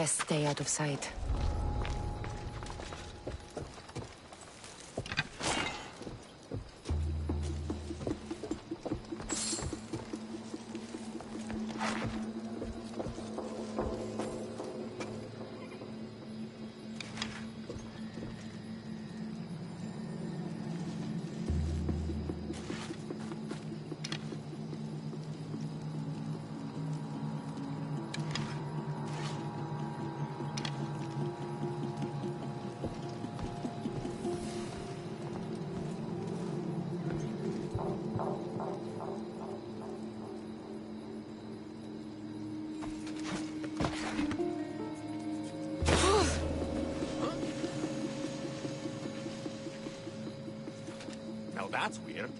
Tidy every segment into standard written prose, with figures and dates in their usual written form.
Best stay out of sight. That's weird.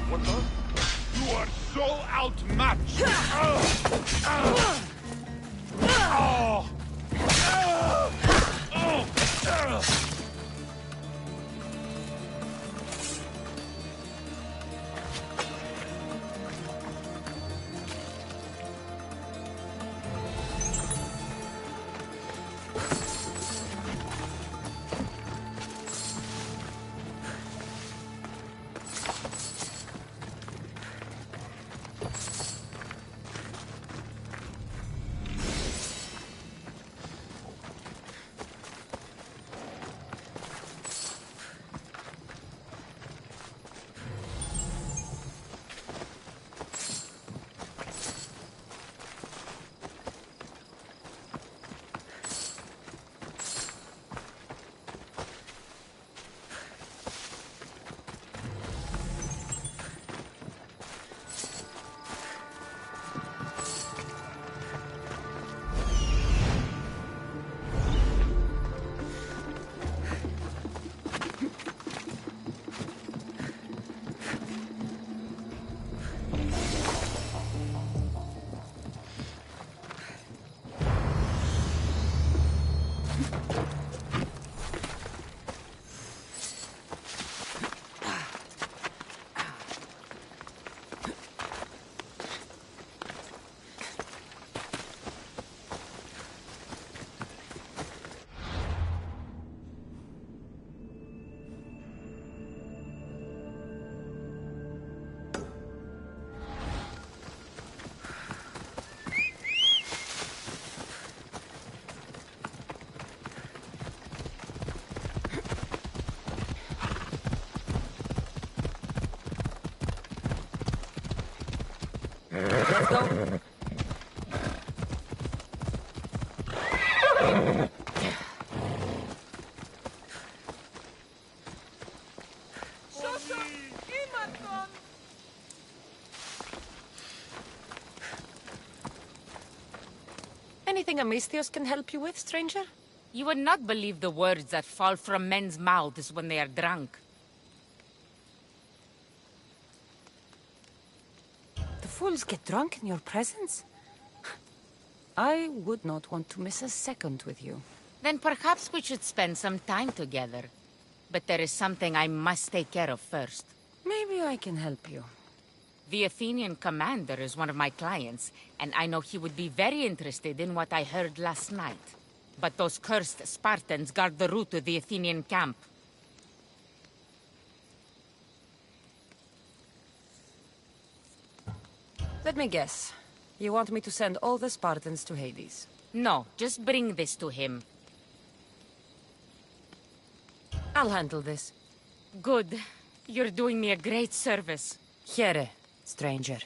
What the? You are so outmatched! Go. Anything Amistios can help you with, stranger? You would not believe the words that fall from men's mouths when they are drunk. The fools get drunk in your presence? I would not want to miss a second with you. Then perhaps we should spend some time together. But there is something I must take care of first. Maybe I can help you. The Athenian commander is one of my clients, and I know he would be very interested in what I heard last night. But those cursed Spartans guard the route to the Athenian camp. Let me guess. You want me to send all the Spartans to Hades? No, just bring this to him. I'll handle this. Good. You're doing me a great service. Here, stranger.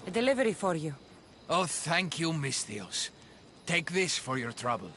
A delivery for you. Oh, thank you, Misthios. Take this for your trouble.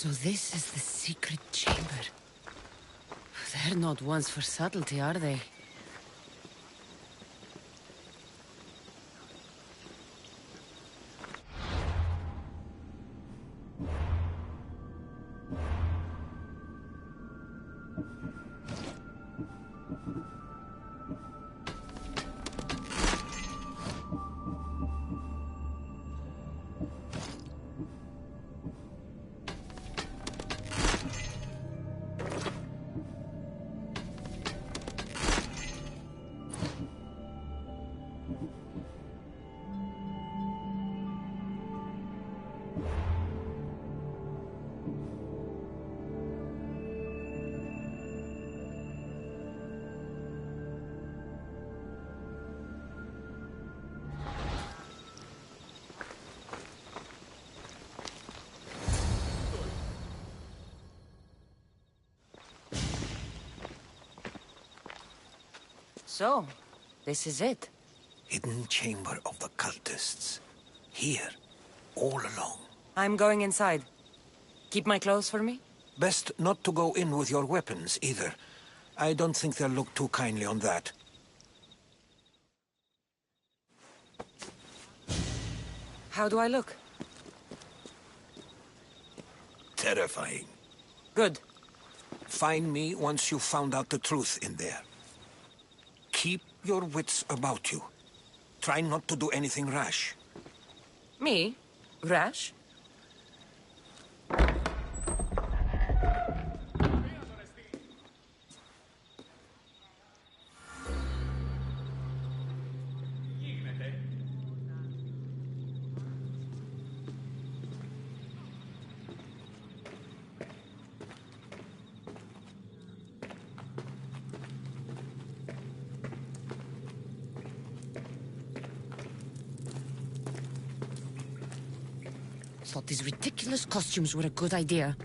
So this is the secret chamber. They're not ones for subtlety, are they? So, this is it. Hidden chamber of the cultists. Here, all along. I'm going inside. Keep my clothes for me? Best not to go in with your weapons, either. I don't think they'll look too kindly on that. How do I look? Terrifying. Good. Find me once you've found out the truth in there. Keep your wits about you. Try not to do anything rash. Me? Rash? Thought these ridiculous costumes were a good idea.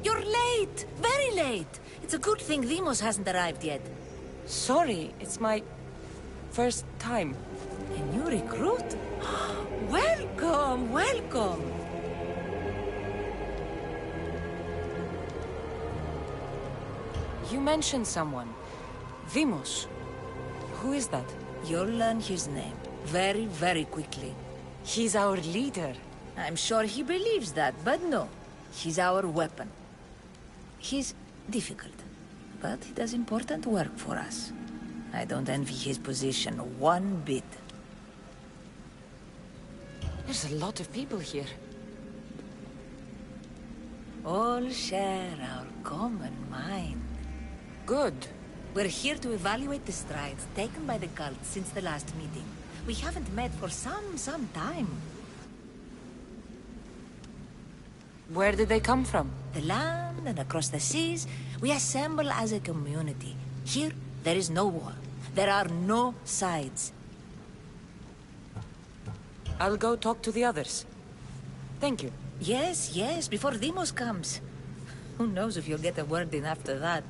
You're late! Very late! It's a good thing Demos hasn't arrived yet. Sorry, it's my first time. A new recruit? Welcome, welcome! You mentioned someone. Vimos. Who is that? You'll learn his name very, very quickly. He's our leader. I'm sure he believes that, but no. He's our weapon. He's difficult, but he does important work for us. I don't envy his position one bit. There's a lot of people here. All share our common mind. Good. We're here to evaluate the strides taken by the cult since the last meeting. We haven't met for some time. Where did they come from? The land and across the seas, we assemble as a community. Here, there is no war. There are no sides. I'll go talk to the others. Thank you. Yes, yes, before Demos comes. Who knows if you'll get a word in after that.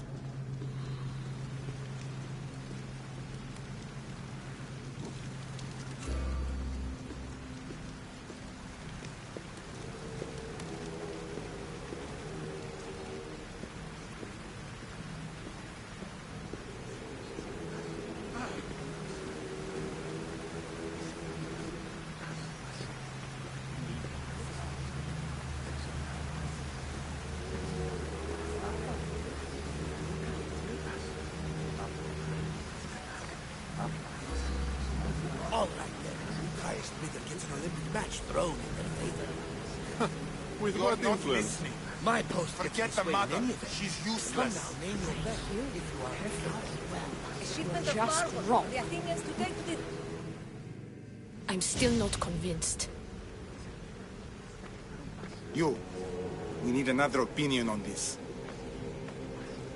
All right then. Highest bidder gets an Olympic match thrown in their favor. With You're what not influence? listening. My post Forget gets the sway in mother. any event. She's Come useless. now, name your bet. If you are A shipment of Just cargo for wrong. the Athenians to take to the... I'm still not convinced. You. We need another opinion on this.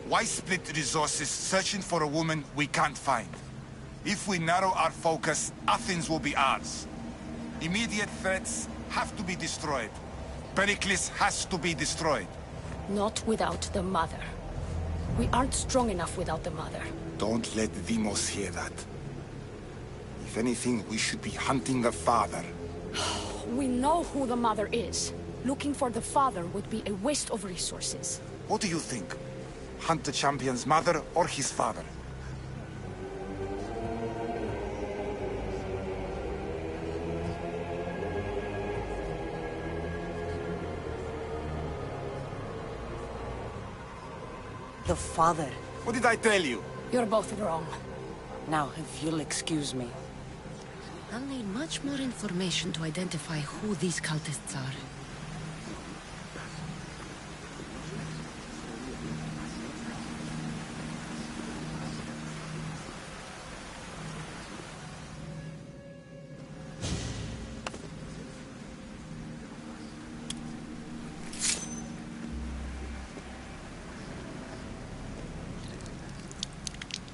Why split resources searching for a woman we can't find? If we narrow our focus, Athens will be ours. Immediate threats have to be destroyed. Pericles has to be destroyed. Not without the mother. We aren't strong enough without the mother. Don't let Demos hear that. If anything, we should be hunting the father. We know who the mother is. Looking for the father would be a waste of resources. What do you think? Hunt the champion's mother or his father? The father. What did I tell you? You're both wrong. Now, if you'll excuse me. I'll need much more information to identify who these cultists are.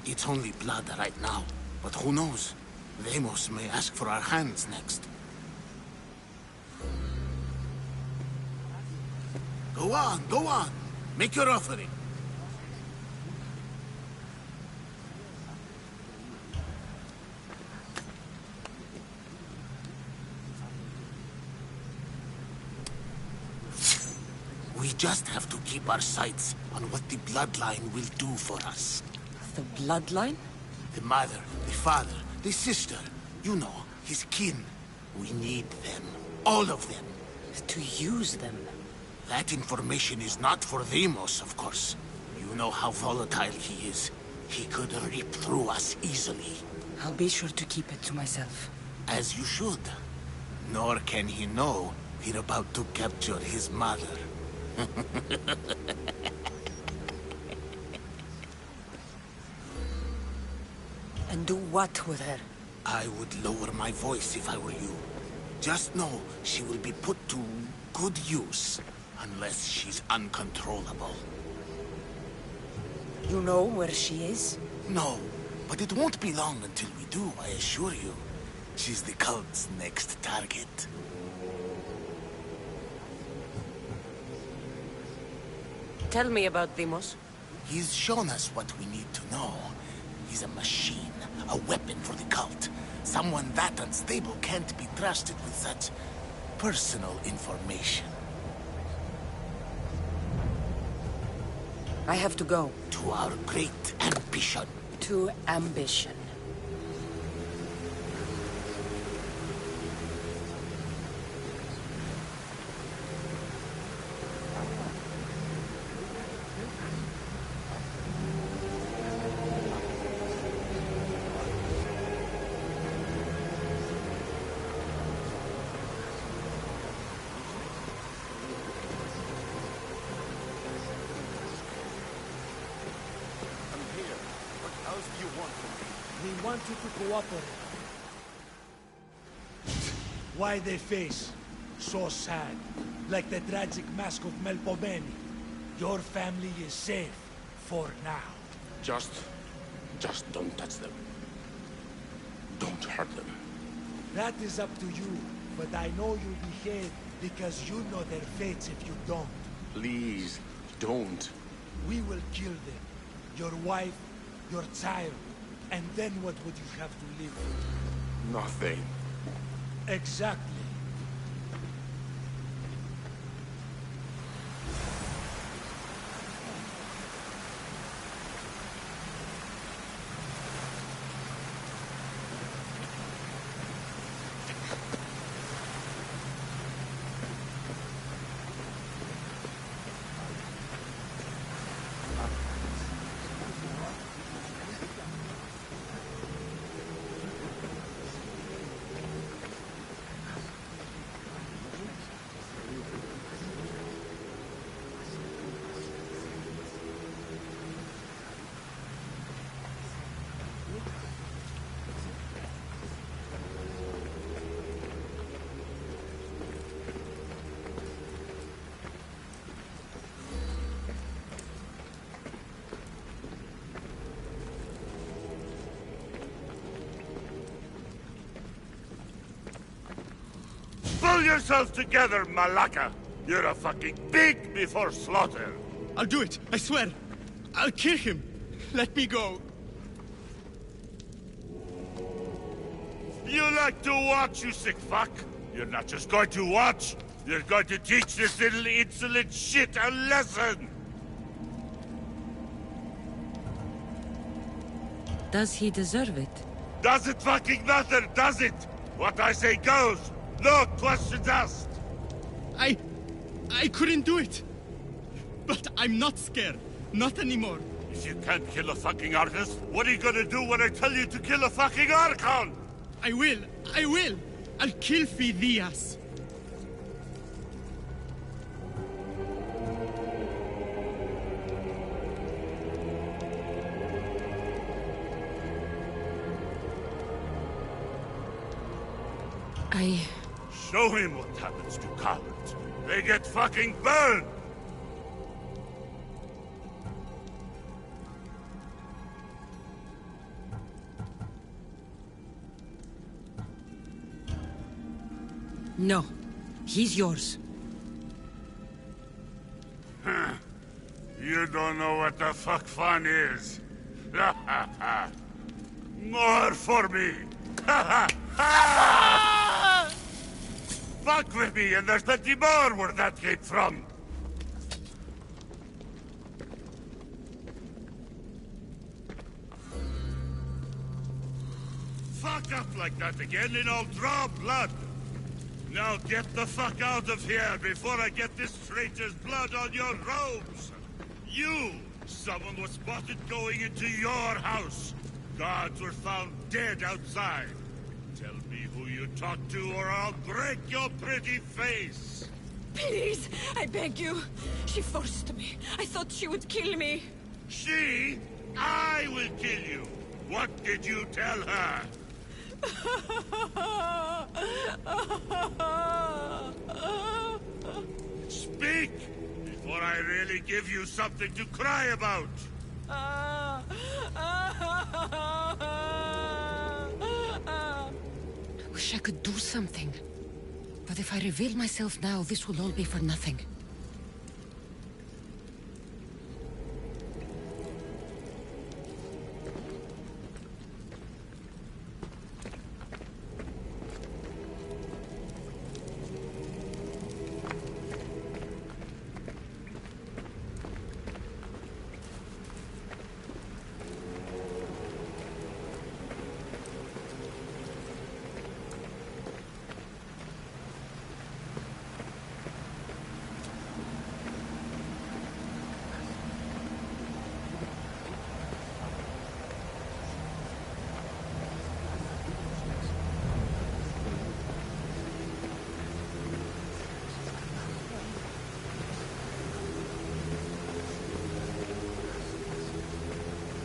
It's only blood right now, but who knows? Demos may ask for our hands next. Go on, go on. Make your offering. We just have to keep our sights on what the bloodline will do for us. The bloodline? The mother, the father, the sister. You know, his kin. We need them. All of them. To use them? That information is not for Demos, of course. You know how volatile he is. He could rip through us easily. I'll be sure to keep it to myself. As you should. Nor can he know we're about to capture his mother. And do what with her? I would lower my voice if I were you. Just know she will be put to good use, unless she's uncontrollable. You know where she is? No, but it won't be long until we do, I assure you. She's the cult's next target. Tell me about Demos. He's shown us what we need to know. He's a machine, a weapon for the cult. Someone that unstable can't be trusted with such personal information. I have to go. To our great ambition. To ambition. We want you to cooperate. Why they face? So sad. Like the tragic mask of Melpomene. Your family is safe. For now. Just don't touch them. Don't hurt them. That is up to you. But I know you'll behave because you know their fates if you don't. Please, don't. We will kill them. Your wife, your child. And then what would you have to live with? Nothing. Exactly. Pull yourself together, Malaka! You're a fucking pig before slaughter! I'll do it, I swear. I'll kill him. Let me go. You like to watch, you sick fuck? You're not just going to watch. You're going to teach this little insolent shit a lesson. Does he deserve it? Does it fucking matter, does it? What I say goes. No questions asked. I couldn't do it. But I'm not scared. Not anymore. If you can't kill a fucking artist, what are you gonna do when I tell you to kill a fucking Archon? I will. I'll kill Phidias. Show him what happens to cowards. They get fucking burned! No. He's yours. You don't know what the fuck fun is. More for me! Fuck with me, and there's plenty more where that came from! Fuck up like that again and I'll draw blood! Now get the fuck out of here before I get this traitor's blood on your robes! You! Someone was spotted going into your house! Guards were found dead outside! Tell me who you talked to or I'll break your pretty face! Please, I beg you. She forced me. I thought she would kill me. She? I will kill you! What did you tell her? Speak! Before I really give you something to cry about! Wish I could do something. But if I reveal myself now, this will all be for nothing.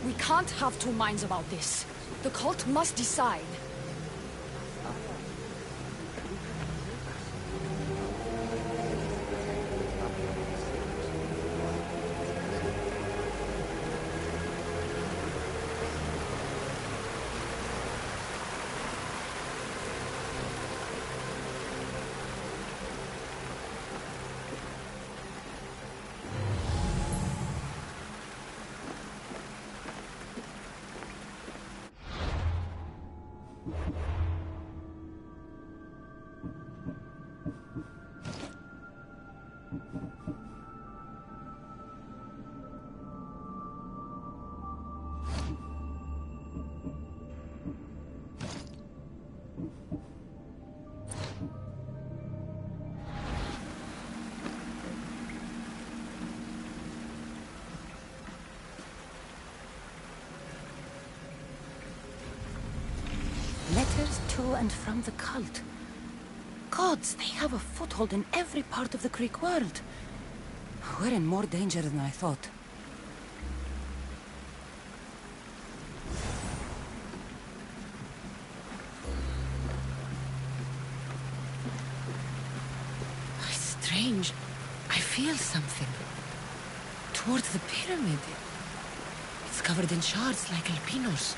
We can't have two minds about this. The cult must decide. Letters to and from the cult. Gods, they have a foothold in every part of the Greek world. We're in more danger than I thought. Strange. I feel something. Towards the pyramid. It's covered in shards like alpinos.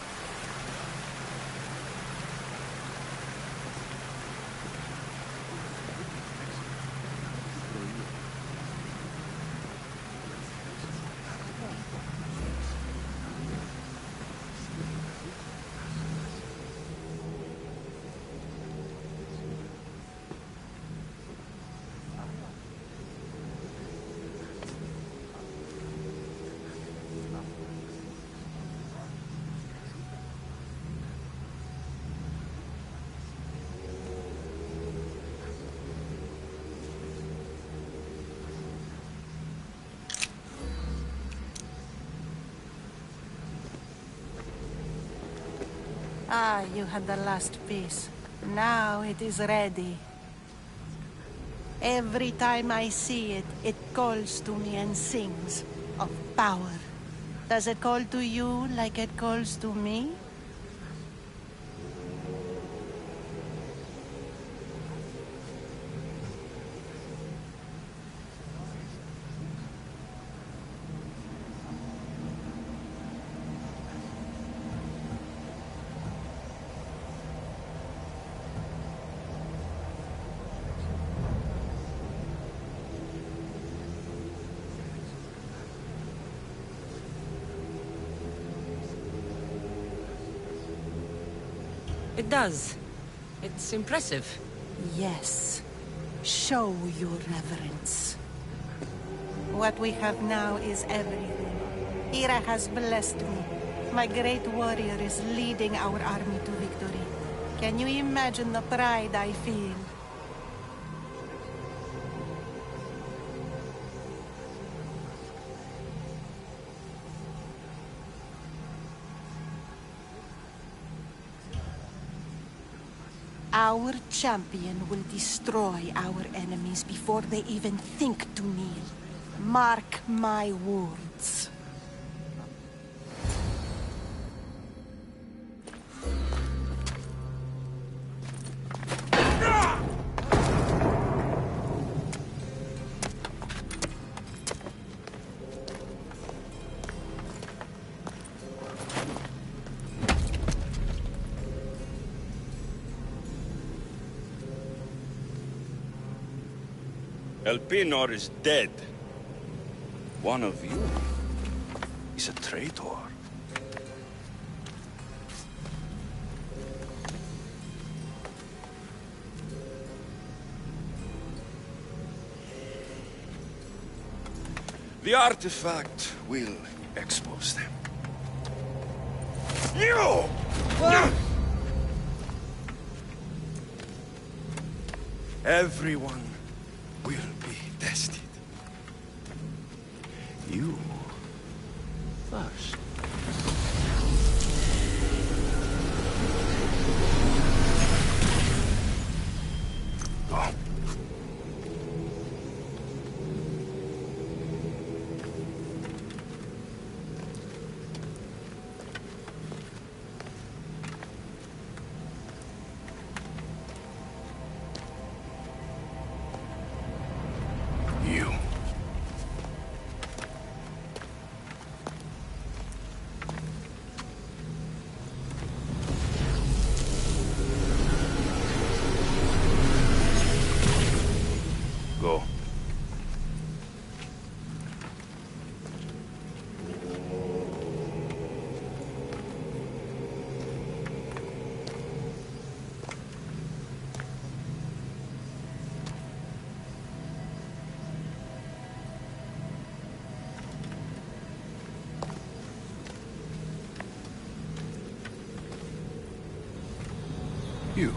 Ah, you had the last piece. Now it is ready. Every time I see it, it calls to me and sings of power. Does it call to you like it calls to me? It does. It's impressive. Yes. Show your reverence. What we have now is everything. Ira has blessed me. My great warrior is leading our army to victory. Can you imagine the pride I feel? Our champion will destroy our enemies before they even think to kneel. Mark my words. Elpenor is dead. One of you is a traitor. The artifact will expose them. You! Everyone will be tested. You first. Oh. You. Go. You.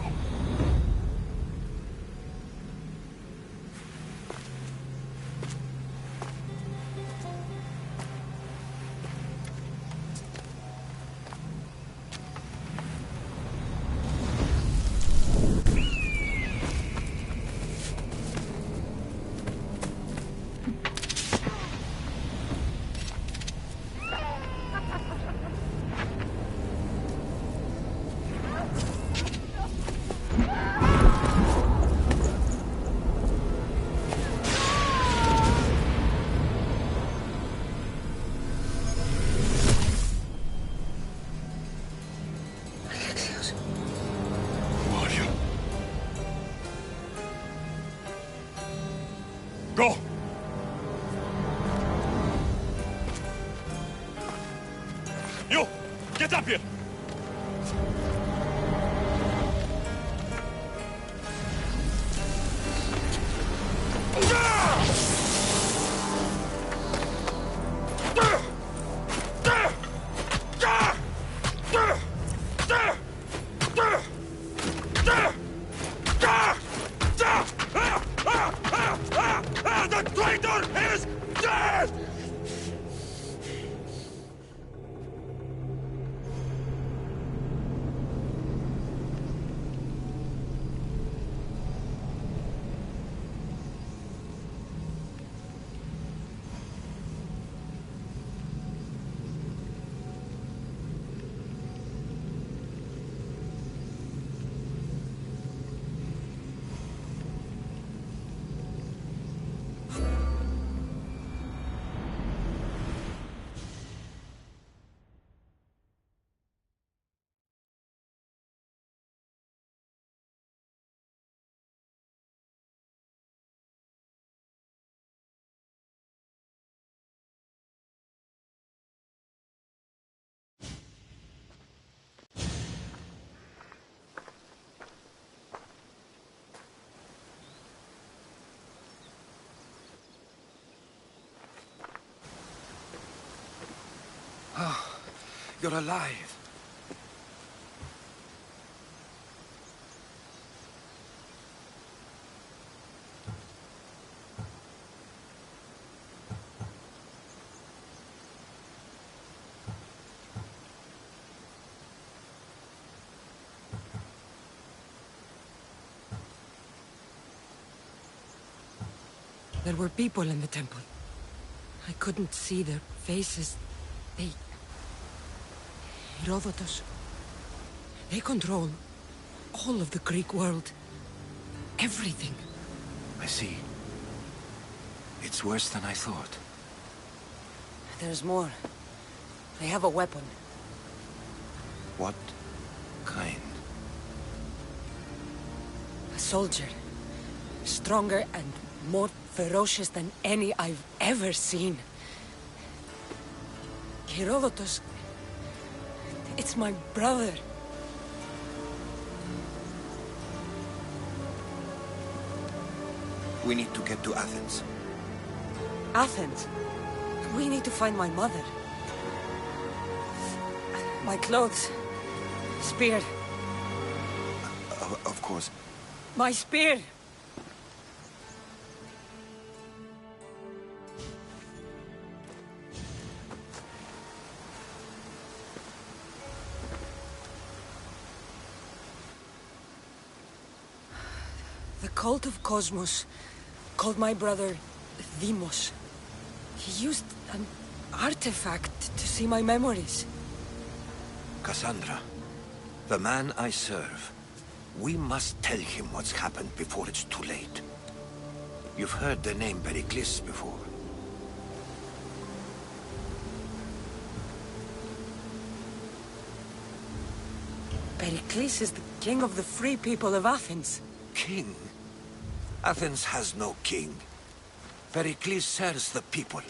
Go! You! Get up here! The traitor is dead! You're alive. There were people in the temple. I couldn't see their faces. They... Herodotus. They control all of the Greek world. Everything. I see. It's worse than I thought. There's more. They have a weapon. What kind? A soldier. Stronger and more ferocious than any I've ever seen. Herodotus... It's my brother. We need to get to Athens. Athens? We need to find my mother. My clothes. Spear. Of course. My spear! The cult of Cosmos called my brother Deimos. He used an artifact to see my memories. Cassandra, the man I serve. We must tell him what's happened before it's too late. You've heard the name Pericles before. Pericles is the king of the free people of Athens. King? Athens has no king. Pericles serves the people,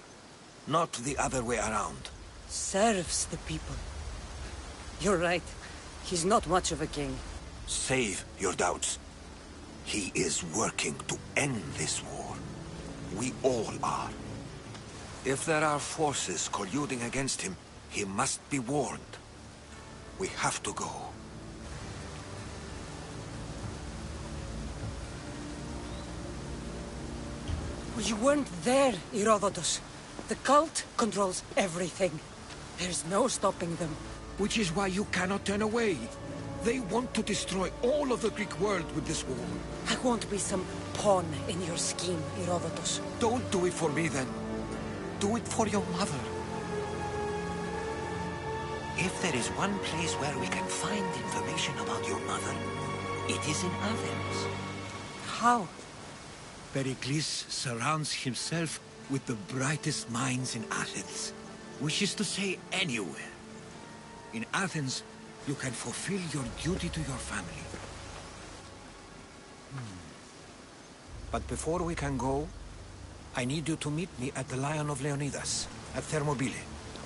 not the other way around. Serves the people. You're right. He's not much of a king. Save your doubts. He is working to end this war. We all are. If there are forces colluding against him, he must be warned. We have to go. You weren't there, Herodotus. The cult controls everything. There's no stopping them. Which is why you cannot turn away. They want to destroy all of the Greek world with this war. I won't be some pawn in your scheme, Herodotus. Don't do it for me, then. Do it for your mother. If there is one place where we can find information about your mother, it is in Athens. How? Pericles surrounds himself with the brightest minds in Athens. Which is to say, anywhere. In Athens, you can fulfill your duty to your family. But before we can go, I need you to meet me at the Lion of Leonidas, at Thermopylae.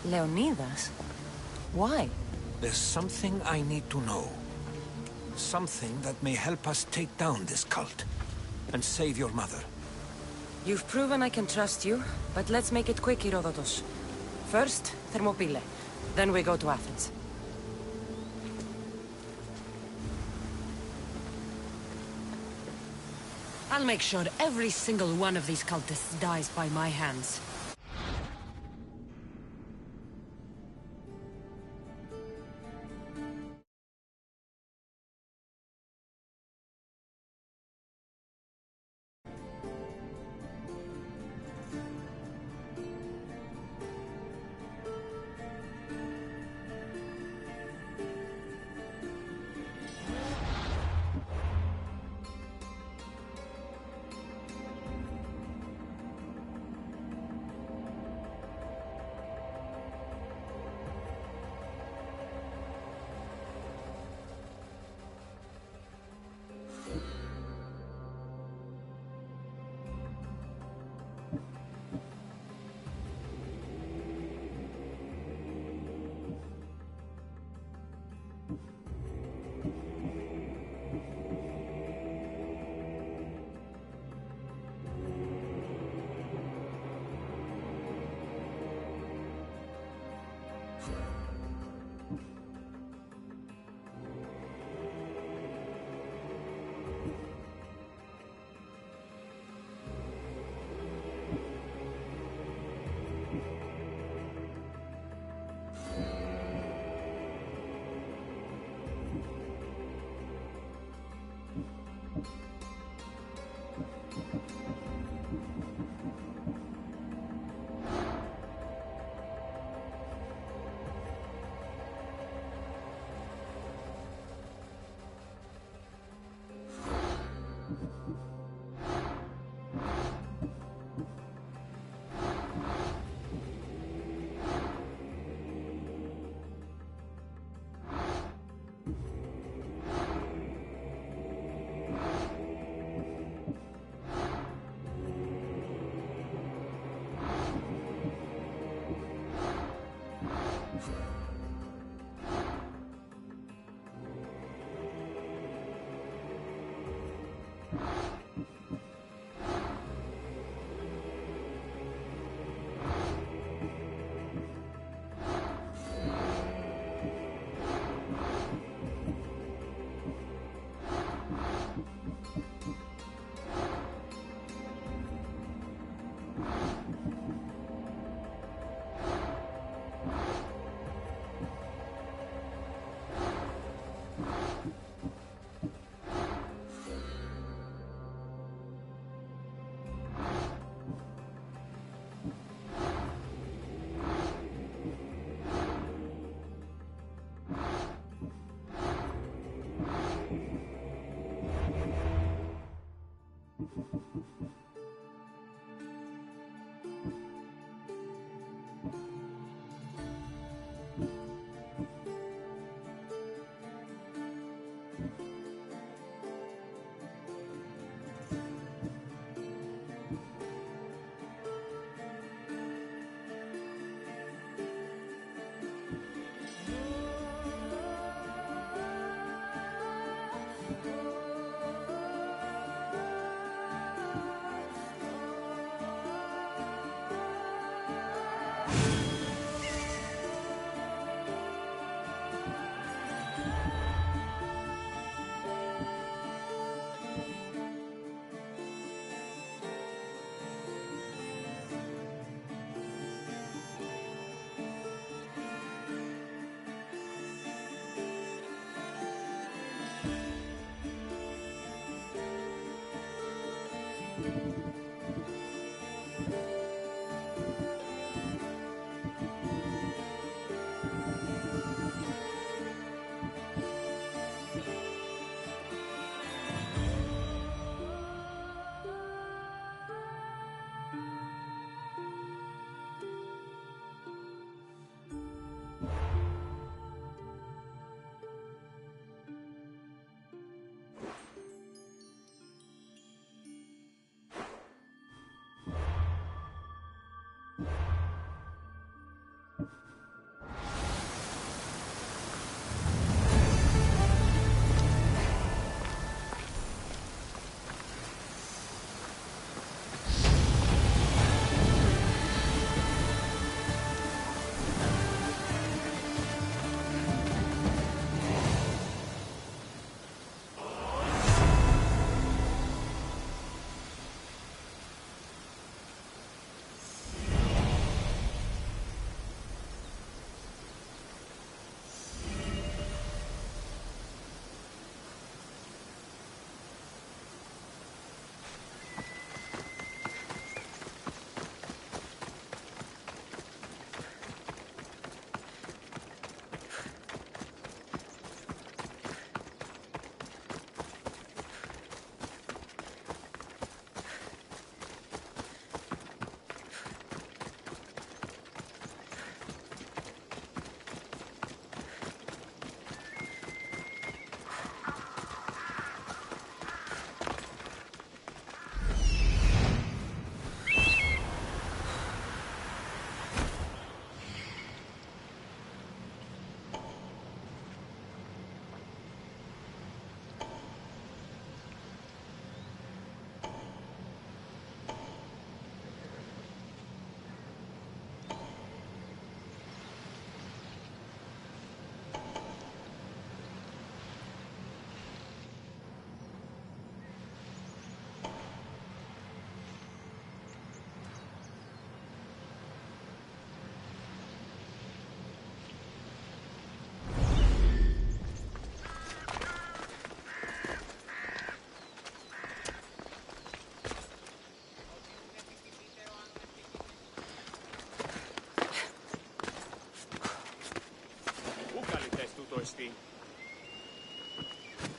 Leonidas? Why? There's something I need to know. Something that may help us take down this cult, and save your mother. You've proven I can trust you, but let's make it quick, Herodotus. First, Thermopylae. Then we go to Athens. I'll make sure every single one of these cultists dies by my hands.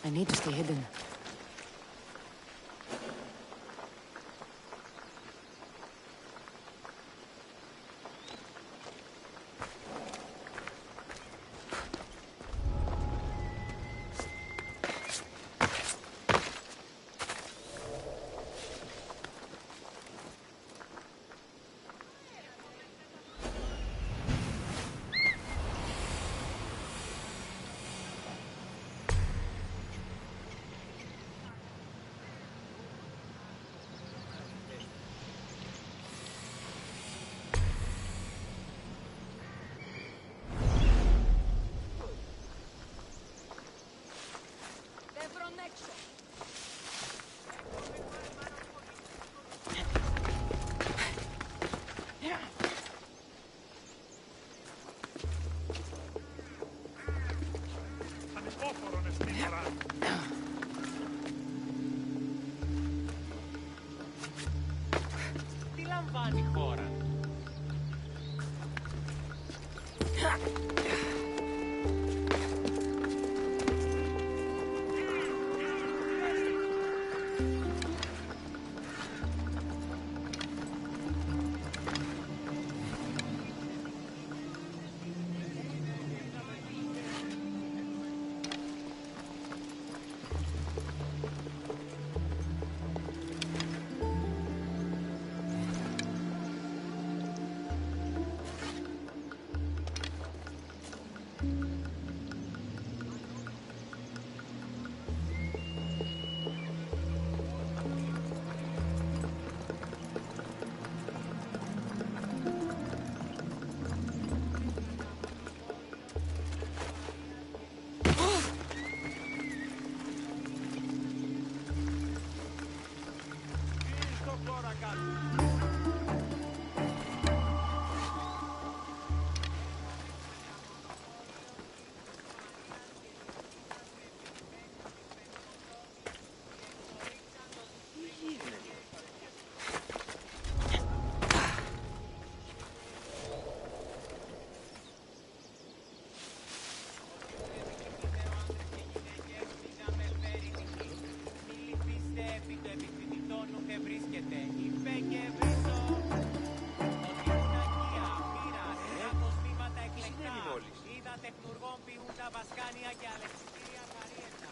I need to stay hidden. Τι λαμβάνει η χώρα? μία και αλεξιτήρια βαρύετα.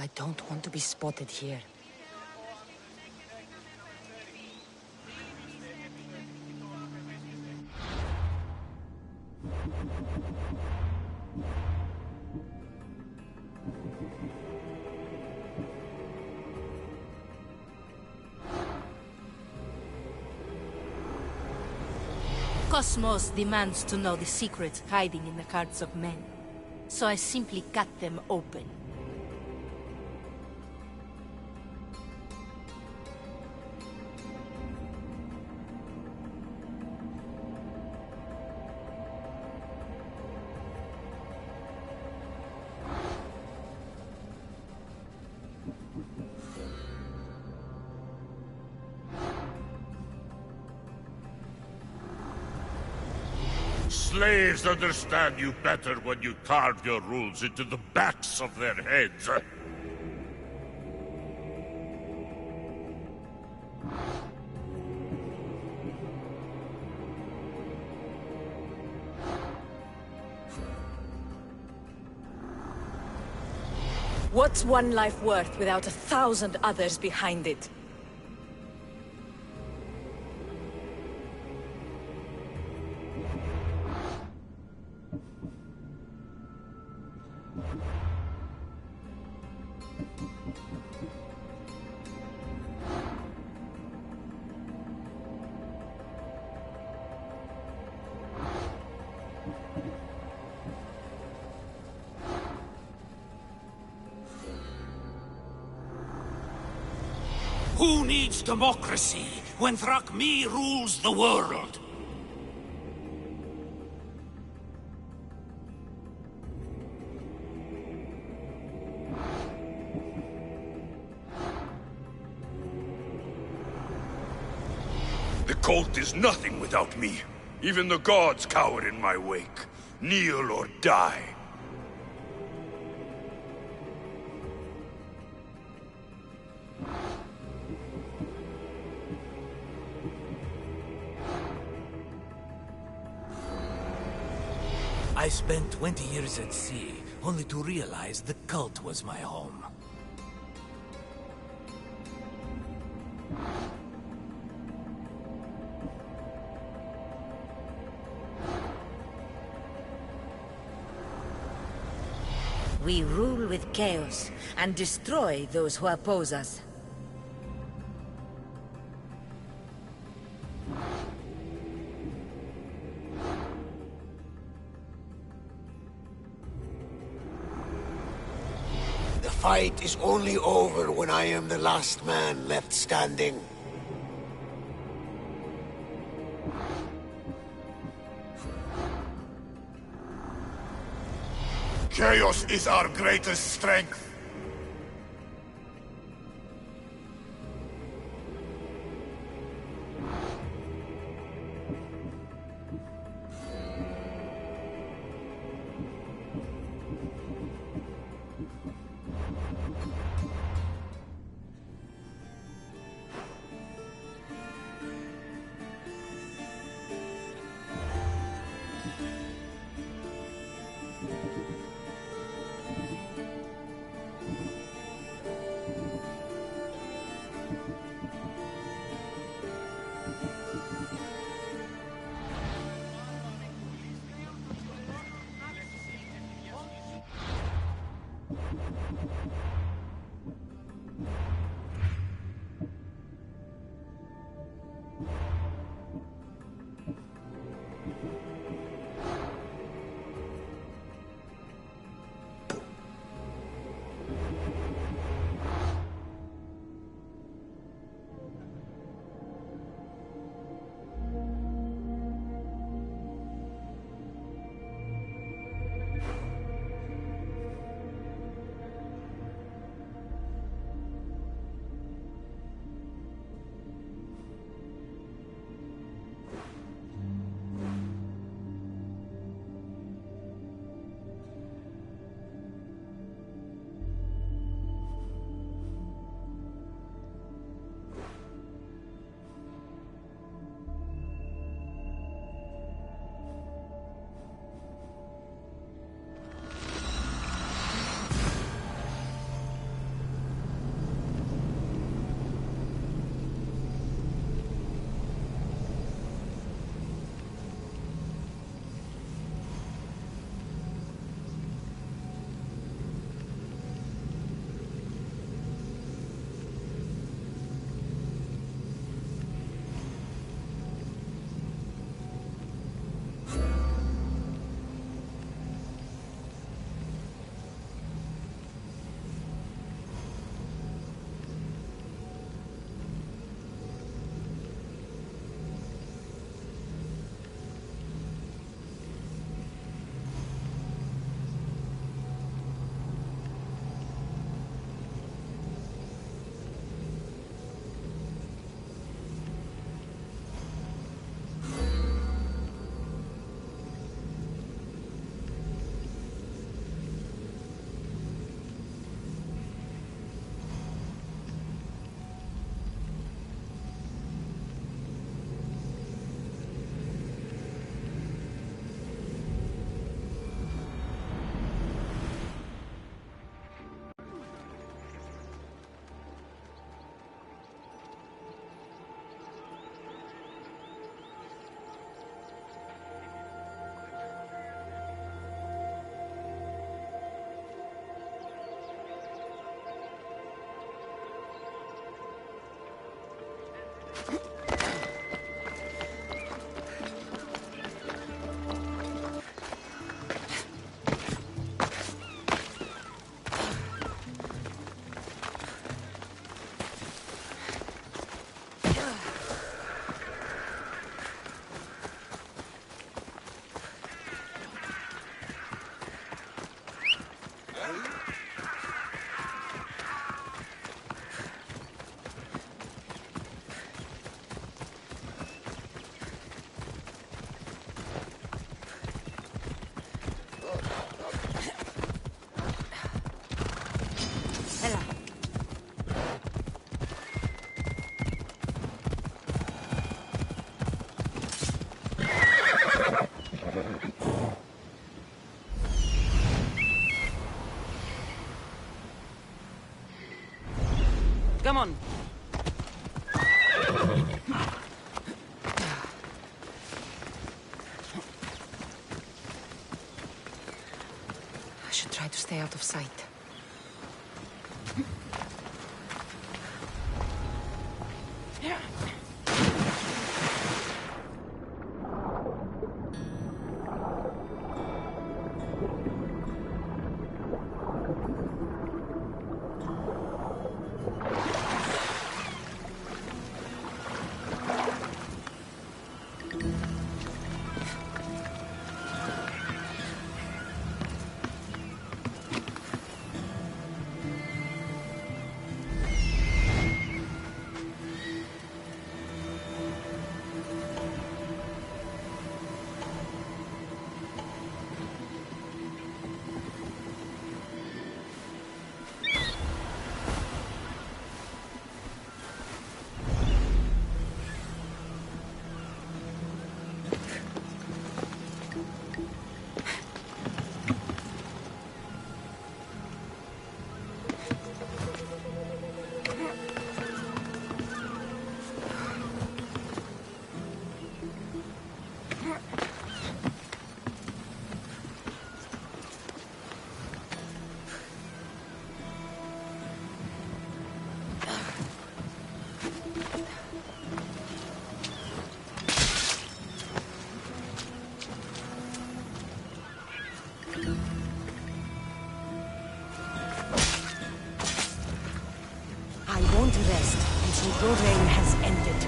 I don't want to be spotted here. Cosmos demands to know the secrets hiding in the hearts of men. So I simply cut them open. Slaves understand you better when you carve your rules into the backs of their heads. What's one life worth without 1,000 others behind it? Who needs democracy when Thrakmi rules the world? The cult is nothing without me. Even the gods cower in my wake. Kneel or die. I spent 20 years at sea, only to realize the cult was my home. We rule with chaos, and destroy those who oppose us. The fight is only over when I am the last man left standing. Chaos is our greatest strength. Come on. I should try to stay out of sight. I won't rest until your reign has ended.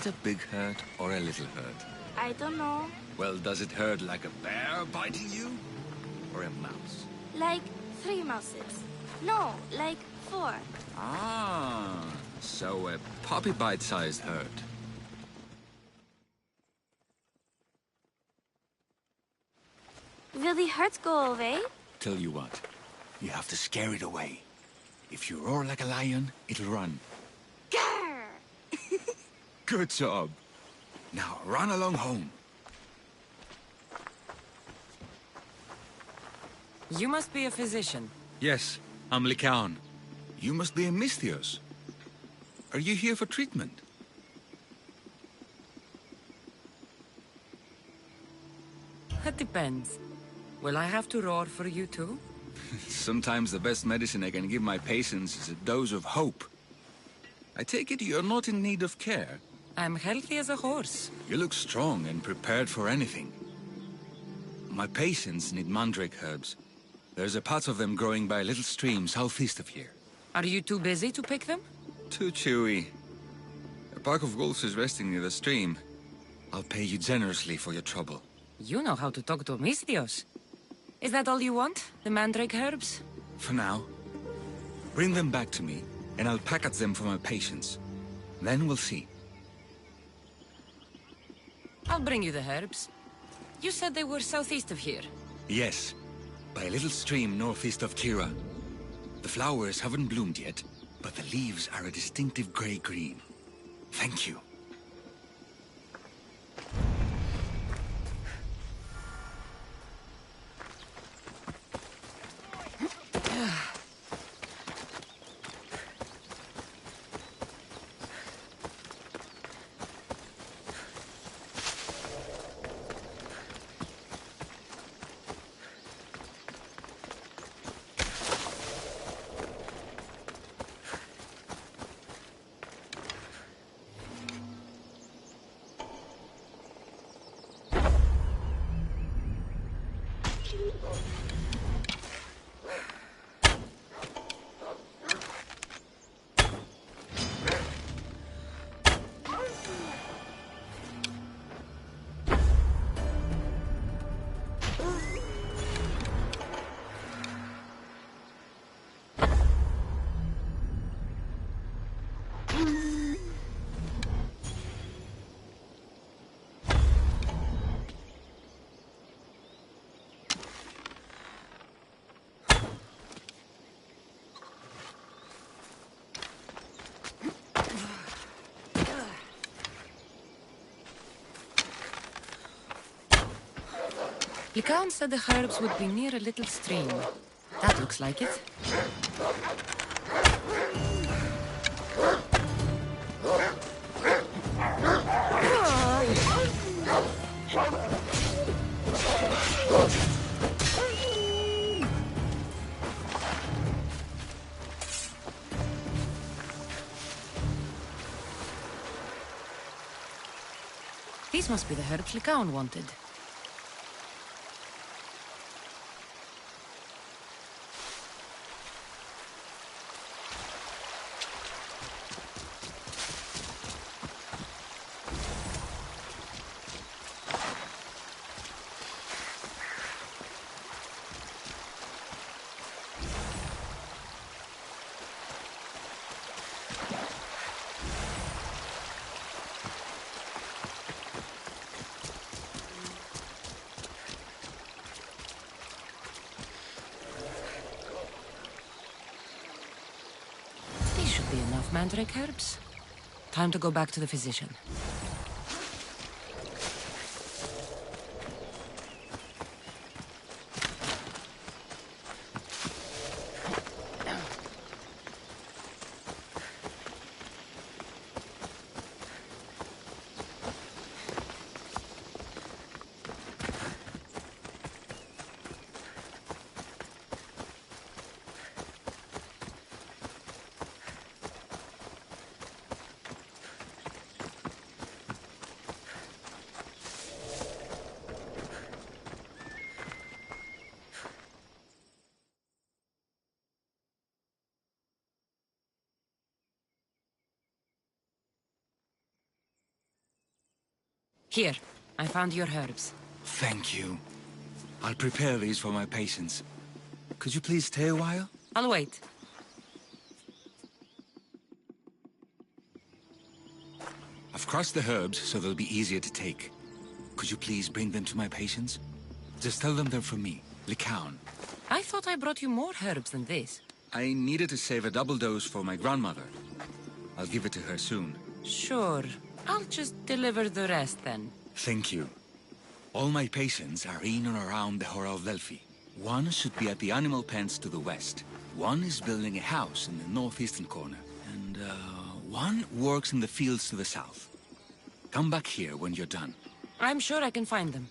it a big hurt or a little hurt? I don't know. Well, does it hurt like a bear biting you? Or a mouse? Like 3 mouses. No, like 4. Ah, so a puppy bite-sized hurt. Will the hurt go away? Tell you what, you have to scare it away. If you roar like a lion, it'll run. Grr! Good job. Now run along home. You must be a physician. Yes, I'm Lycaon. You must be a Misthios. Are you here for treatment? That depends. Will I have to roar for you too? Sometimes the best medicine I can give my patients is a dose of hope. I take it you're not in need of care. I'm healthy as a horse. You look strong and prepared for anything. My patients need mandrake herbs. There's a patch of them growing by a little stream southeast of here. Are you too busy to pick them? Too chewy. A pack of wolves is resting near the stream. I'll pay you generously for your trouble. You know how to talk to Misthios. Is that all you want? The mandrake herbs? For now. Bring them back to me, and I'll package them for my patients. Then we'll see. I'll bring you the herbs. You said they were southeast of here. Yes, by a little stream northeast of Kira. The flowers haven't bloomed yet, but the leaves are a distinctive gray-green. Thank you. Lycaon said the herbs would be near a little stream. That looks like it. These must be the herbs Lycaon wanted. Should be enough mandrake herbs. Time to go back to the physician. Here, I found your herbs. Thank you. I'll prepare these for my patients. Could you please stay a while? I'll wait. I've crushed the herbs so they'll be easier to take. Could you please bring them to my patients? Just tell them they're from me, Lycaon. I thought I brought you more herbs than this. I needed to save a double dose for my grandmother. I'll give it to her soon. Sure. I'll just deliver the rest then. Thank you. All my patients are in and around the Hora of Delphi. One should be at the animal pens to the west. One is building a house in the northeastern corner. And, one works in the fields to the south. Come back here when you're done. I'm sure I can find them.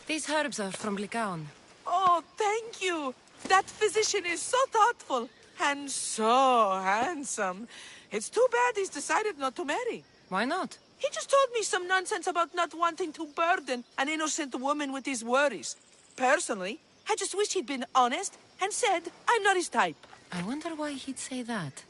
These herbs are from Lycaon. Oh, thank you. That physician is so thoughtful and so handsome. It's too bad he's decided not to marry. Why not? He just told me some nonsense about not wanting to burden an innocent woman with his worries. Personally, I just wish he'd been honest and said I'm not his type. I wonder why he'd say that.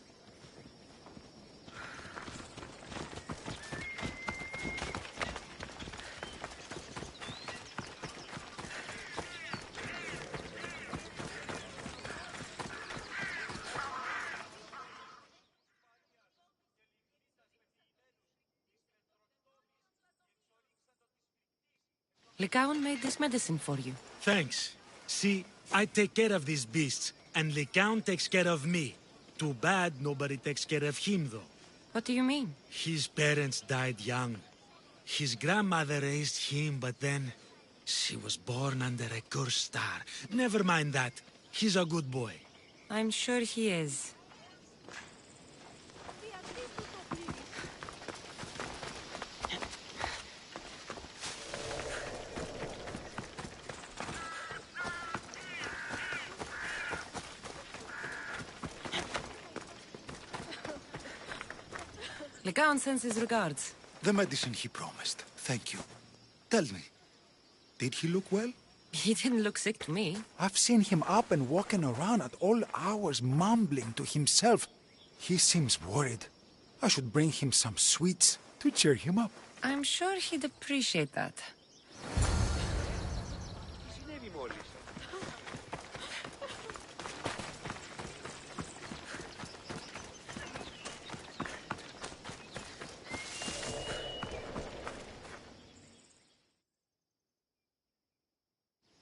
Lycaon made this medicine for you. Thanks. See, I take care of these beasts, and Lycaon takes care of me. Too bad nobody takes care of him, though. What do you mean? His parents died young. His grandmother raised him, but then she was born under a cursed star. Never mind that. He's a good boy. I'm sure he is. Lycaon sends his regards. The medicine he promised. Thank you. Tell me, did he look well? He didn't look sick to me. I've seen him up and walking around at all hours, mumbling to himself. He seems worried. I should bring him some sweets to cheer him up. I'm sure he'd appreciate that.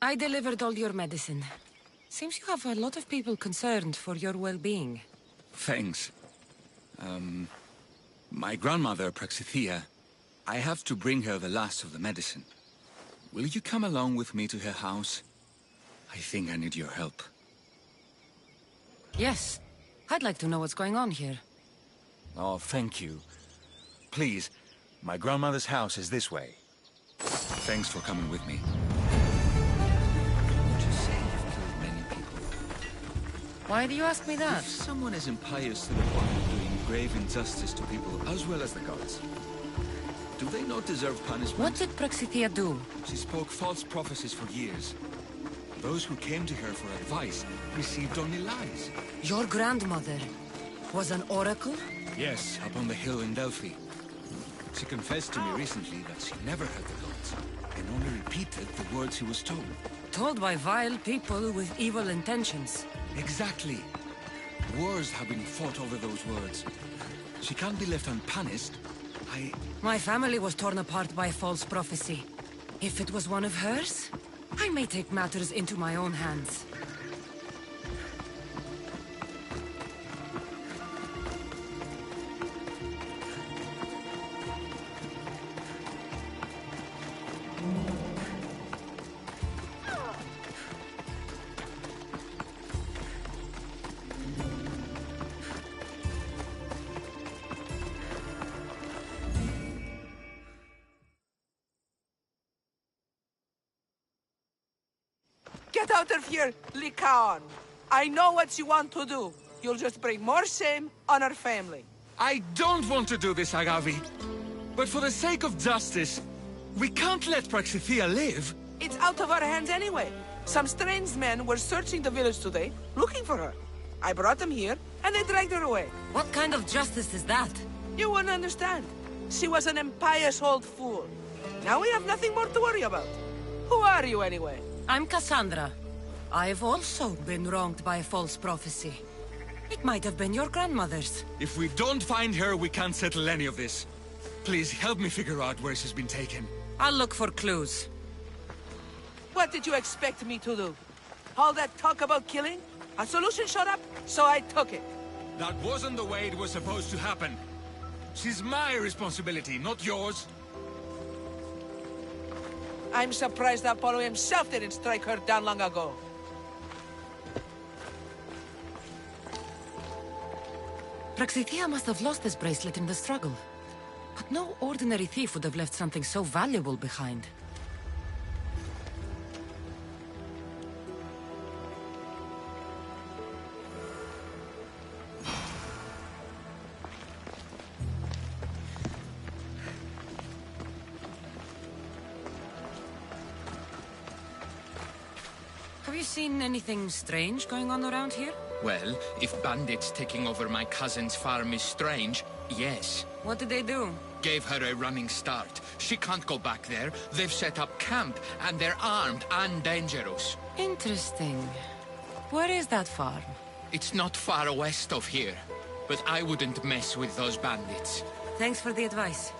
I delivered all your medicine. Seems you have a lot of people concerned for your well-being. Thanks. My grandmother, Praxithea, I have to bring her the last of the medicine. Will you come along with me to her house? I think I need your help. Yes. I'd like to know what's going on here. Oh, thank you. Please, my grandmother's house is this way. Thanks for coming with me. Why do you ask me that? If someone is impious to the point of doing grave injustice to people as well as the gods, do they not deserve punishment? What did Praxithea do? She spoke false prophecies for years. Those who came to her for advice received only lies. Your grandmother was an oracle? Yes, up on the hill in Delphi. She confessed to me recently that she never heard the gods, and only repeated the words she was told. Told by vile people with evil intentions. Exactly. Wars have been fought over those words. She can't be left unpunished. My family was torn apart by false prophecy. If it was one of hers, I may take matters into my own hands. Get out of here, Lycaon. I know what you want to do. You'll just bring more shame on our family. I don't want to do this, Agavi. But for the sake of justice, we can't let Praxithea live. It's out of our hands anyway. Some strange men were searching the village today, looking for her. I brought them here, and they dragged her away. What kind of justice is that? You wouldn't understand. She was an impious old fool. Now we have nothing more to worry about. Who are you, anyway? I'm Cassandra. I've also been wronged by a false prophecy. It might have been your grandmother's. If we don't find her, we can't settle any of this. Please, help me figure out where she's been taken. I'll look for clues. What did you expect me to do? All that talk about killing? A solution showed up, so I took it. That wasn't the way it was supposed to happen. She's my responsibility, not yours. I'm surprised Apollo himself didn't strike her down long ago. Praxithea must have lost this bracelet in the struggle. But no ordinary thief would have left something so valuable behind. Have you seen anything strange going on around here? Well, if bandits taking over my cousin's farm is strange, yes. What did they do? Gave her a running start. She can't go back there. They've set up camp, and they're armed and dangerous. Interesting. Where is that farm? It's not far west of here, but I wouldn't mess with those bandits. Thanks for the advice.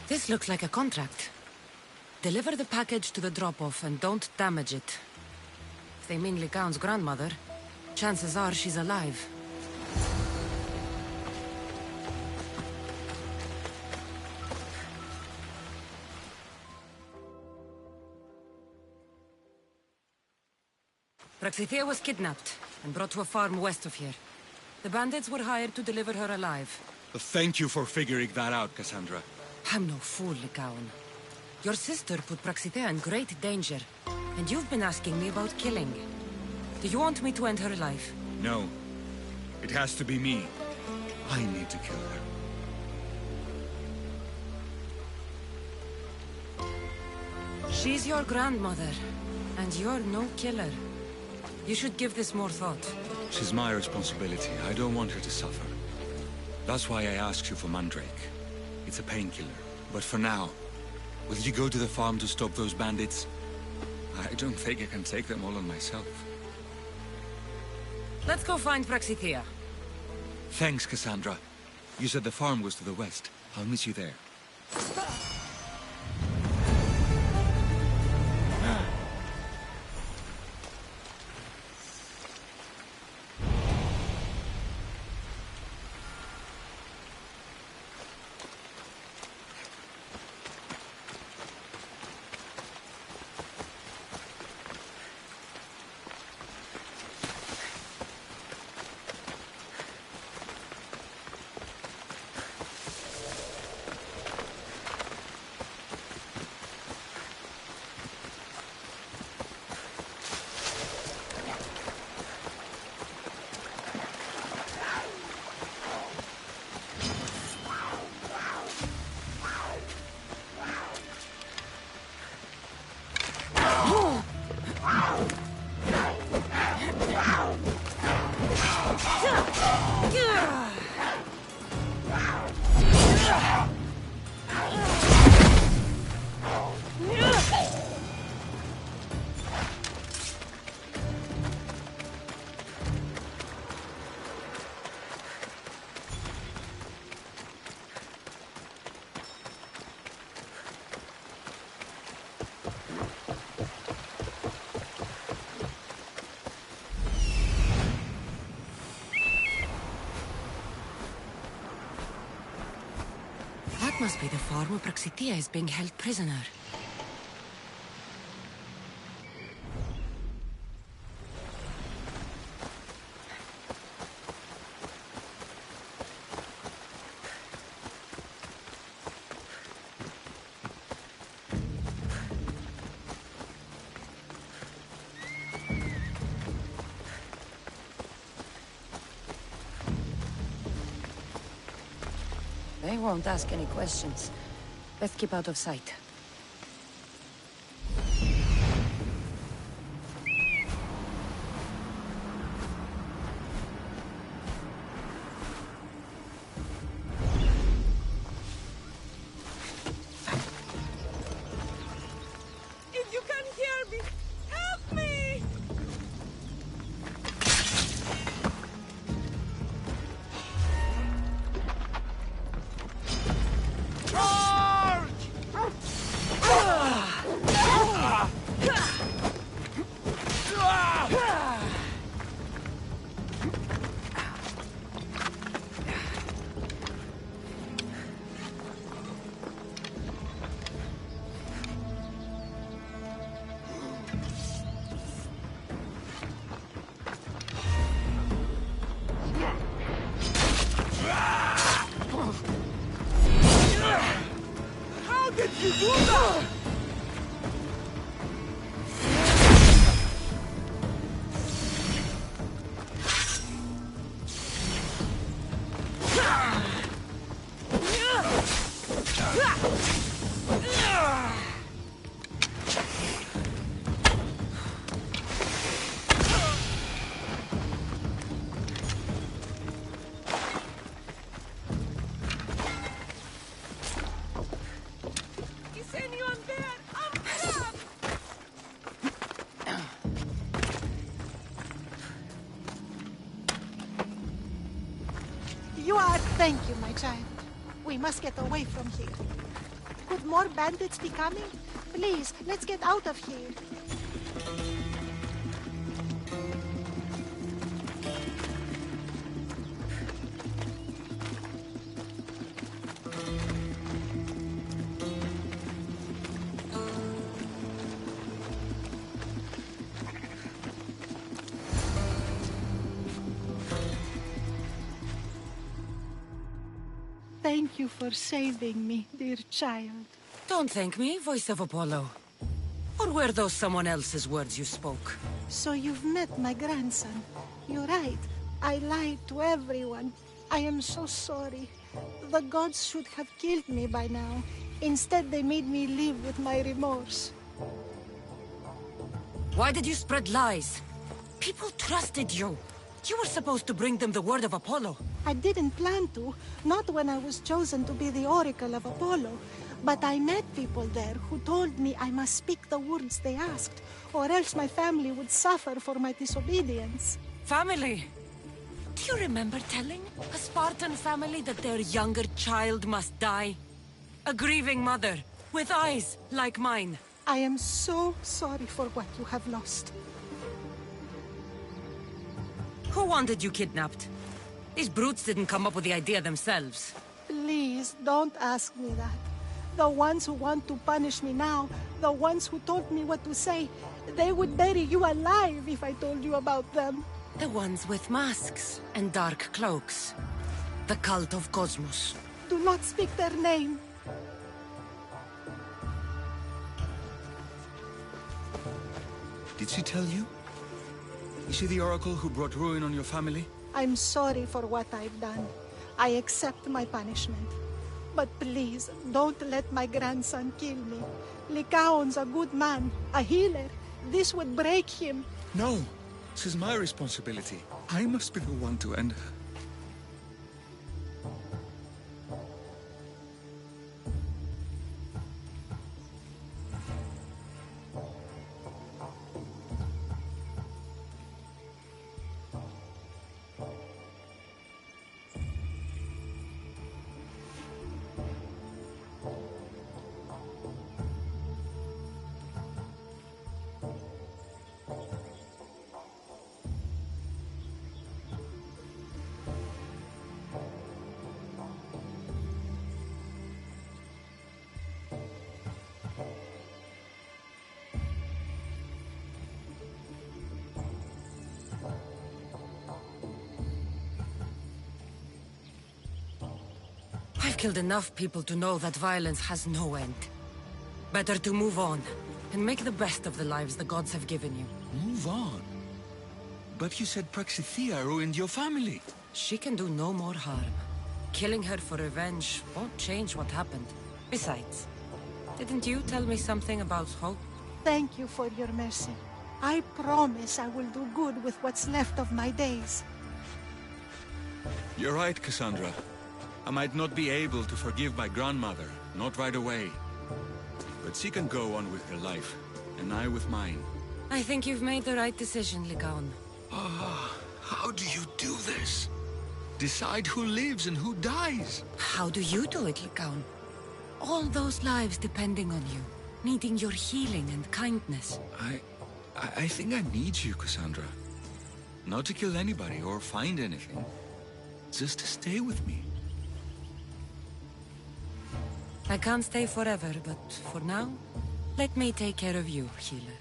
This looks like a contract. Deliver the package to the drop-off and don't damage it. If they mean Lycaon's grandmother, chances are she's alive. Praxithea was kidnapped and brought to a farm west of here. The bandits were hired to deliver her alive. Thank you for figuring that out, Cassandra. I'm no fool, Lycaon. Your sister put Praxithea in great danger, and you've been asking me about killing. Do you want me to end her life? No. It has to be me. I need to kill her. She's your grandmother, and you're no killer. You should give this more thought. She's my responsibility. I don't want her to suffer. That's why I asked you for Mandrake. It's a painkiller. But for now, will you go to the farm to stop those bandits? I don't think I can take them all on myself. Let's go find Praxithea. Thanks, Cassandra. You said the farm was to the west. I'll meet you there. That must be the farm where Praxithea is being held prisoner. They won't ask any questions. Let's keep out of sight. If you can hear me, help me! How did you do that? Is anyone there? I'm trapped! You are... Thank you, my child. We must get away from here. Could more bandits be coming? Please, let's get out of here. Thank you for saving me, dear child. Don't thank me, voice of Apollo. Or were those someone else's words you spoke? So you've met my grandson. You're right. I lied to everyone. I am so sorry. The gods should have killed me by now. Instead, they made me live with my remorse. Why did you spread lies? People trusted you. You were supposed to bring them the word of Apollo. I didn't plan to, not when I was chosen to be the Oracle of Apollo. But I met people there who told me I must speak the words they asked, or else my family would suffer for my disobedience. Family? Do you remember telling a Spartan family that their younger child must die? A grieving mother, with eyes like mine. I am so sorry for what you have lost. Who wanted you kidnapped? These brutes didn't come up with the idea themselves. Please, don't ask me that. The ones who want to punish me now, the ones who told me what to say, they would bury you alive if I told you about them. The ones with masks and dark cloaks. The cult of Cosmos. Do not speak their name. Did she tell you? Is she the Oracle who brought ruin on your family? I'm sorry for what I've done. I accept my punishment. But please, don't let my grandson kill me. Lycaon's a good man, a healer. This would break him. No, this is my responsibility. I must be the one to end her. I've killed enough people to know that violence has no end. Better to move on, and make the best of the lives the gods have given you. Move on? But you said Praxithea ruined your family. She can do no more harm. Killing her for revenge won't change what happened. Besides, didn't you tell me something about hope? Thank you for your mercy. I promise I will do good with what's left of my days. You're right, Cassandra. I might not be able to forgive my grandmother, not right away. But she can go on with her life, and I with mine. I think you've made the right decision, Lycaon. Ah, how do you do this? Decide who lives and who dies? How do you do it, Lycaon? All those lives depending on you, needing your healing and kindness. I think I need you, Cassandra. Not to kill anybody or find anything. Just to stay with me. I can't stay forever, but for now, let me take care of you, healer.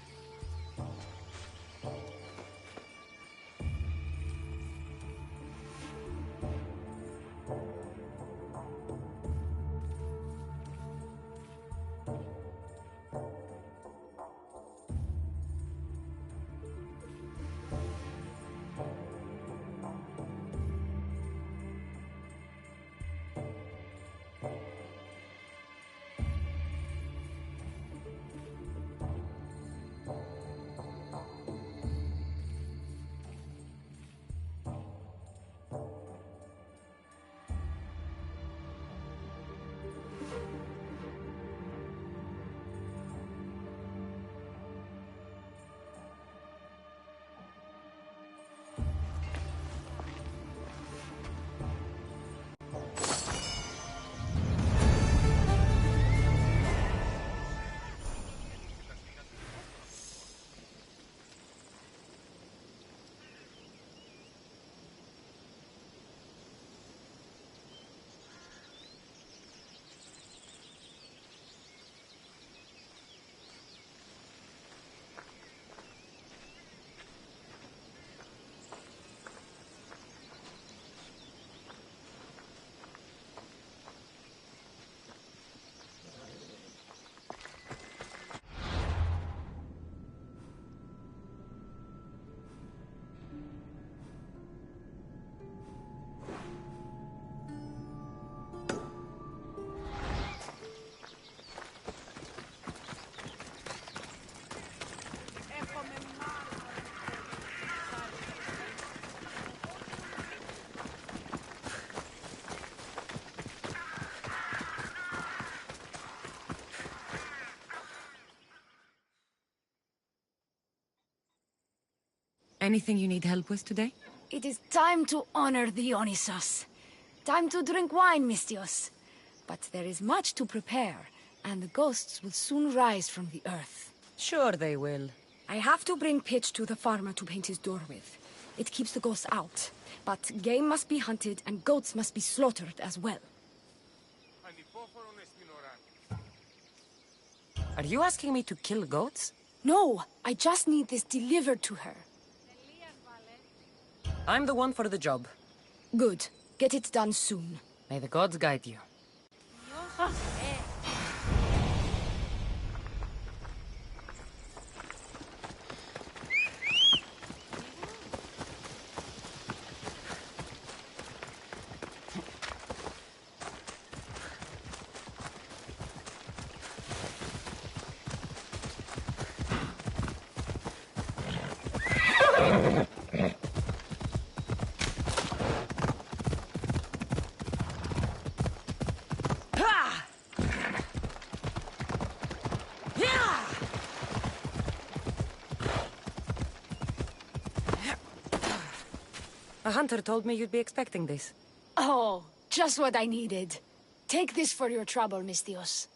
Anything you need help with today? It is time to honor Dionysos. Time to drink wine, Mistios. But there is much to prepare, and the ghosts will soon rise from the earth. Sure they will. I have to bring pitch to the farmer to paint his door with. It keeps the ghosts out. But game must be hunted, and goats must be slaughtered as well. Are you asking me to kill goats? No, I just need this delivered to her. I'm the one for the job. Good. Get it done soon. May the gods guide you. A hunter told me you'd be expecting this. Oh, just what I needed. Take this for your trouble, Mistios.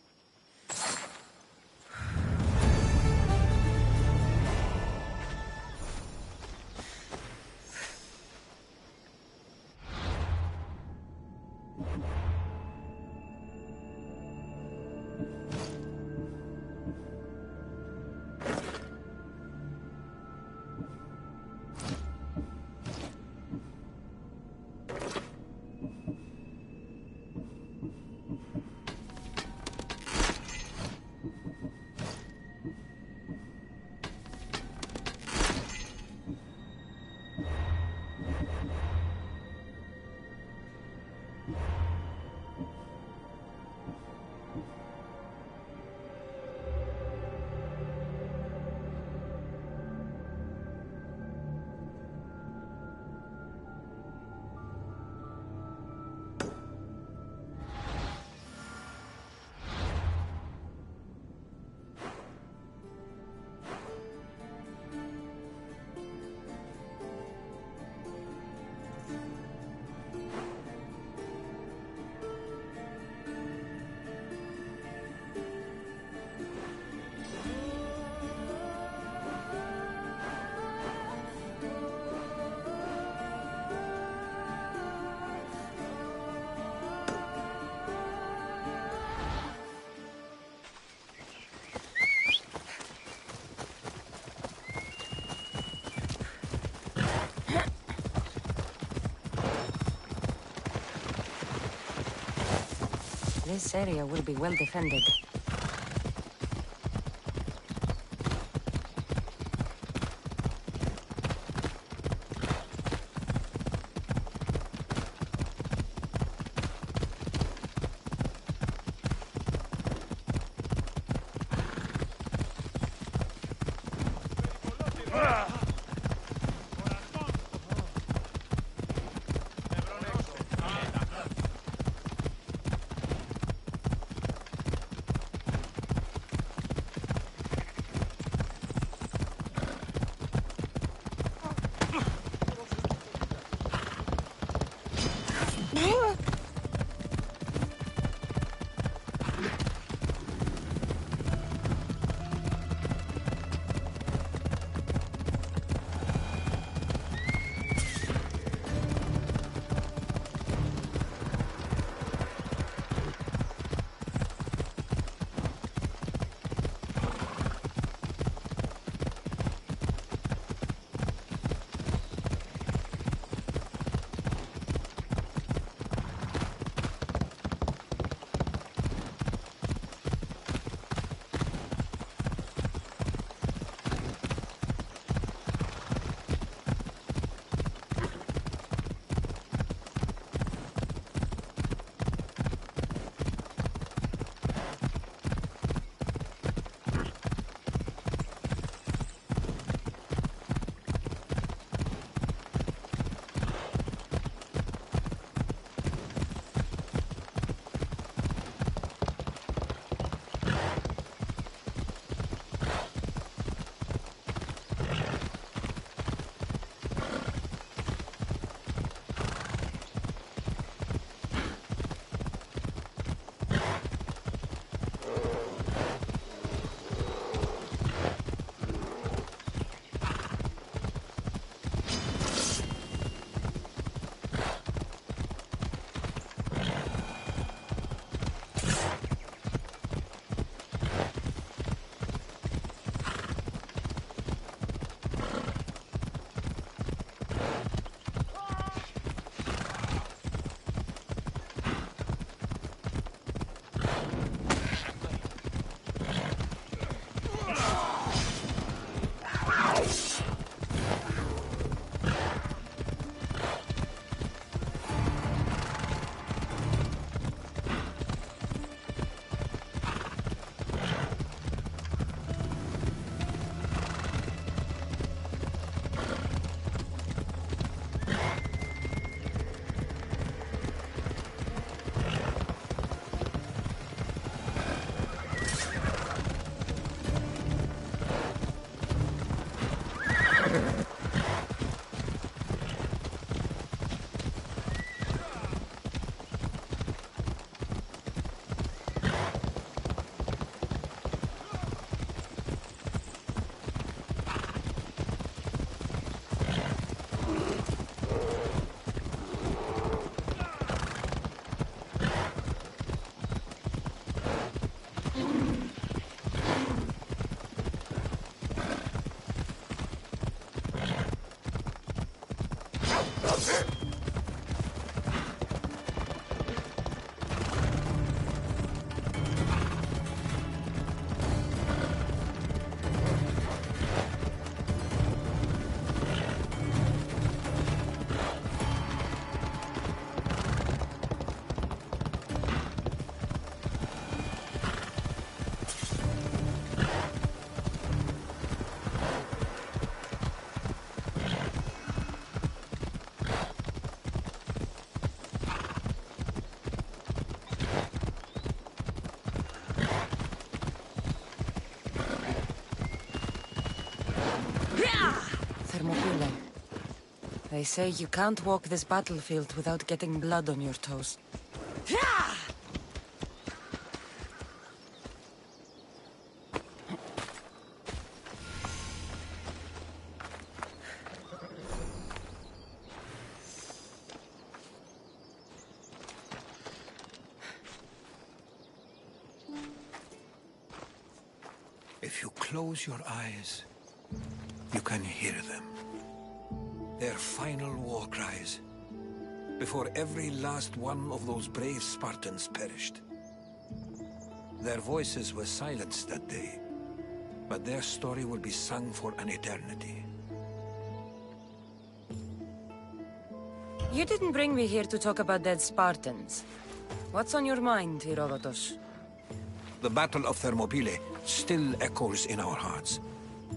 This area will be well defended. They say you can't walk this battlefield without getting blood on your toes. If you close your eyes, you can hear them. Their final war cries, before every last one of those brave Spartans perished. Their voices were silenced that day, but their story will be sung for an eternity. You didn't bring me here to talk about dead Spartans. What's on your mind, Herodotus? The Battle of Thermopylae still echoes in our hearts.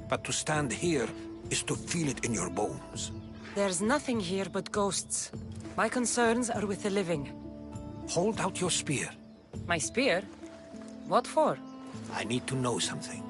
But to stand here is to feel it in your bones. There's nothing here but ghosts. My concerns are with the living. Hold out your spear. My spear? What for? I need to know something.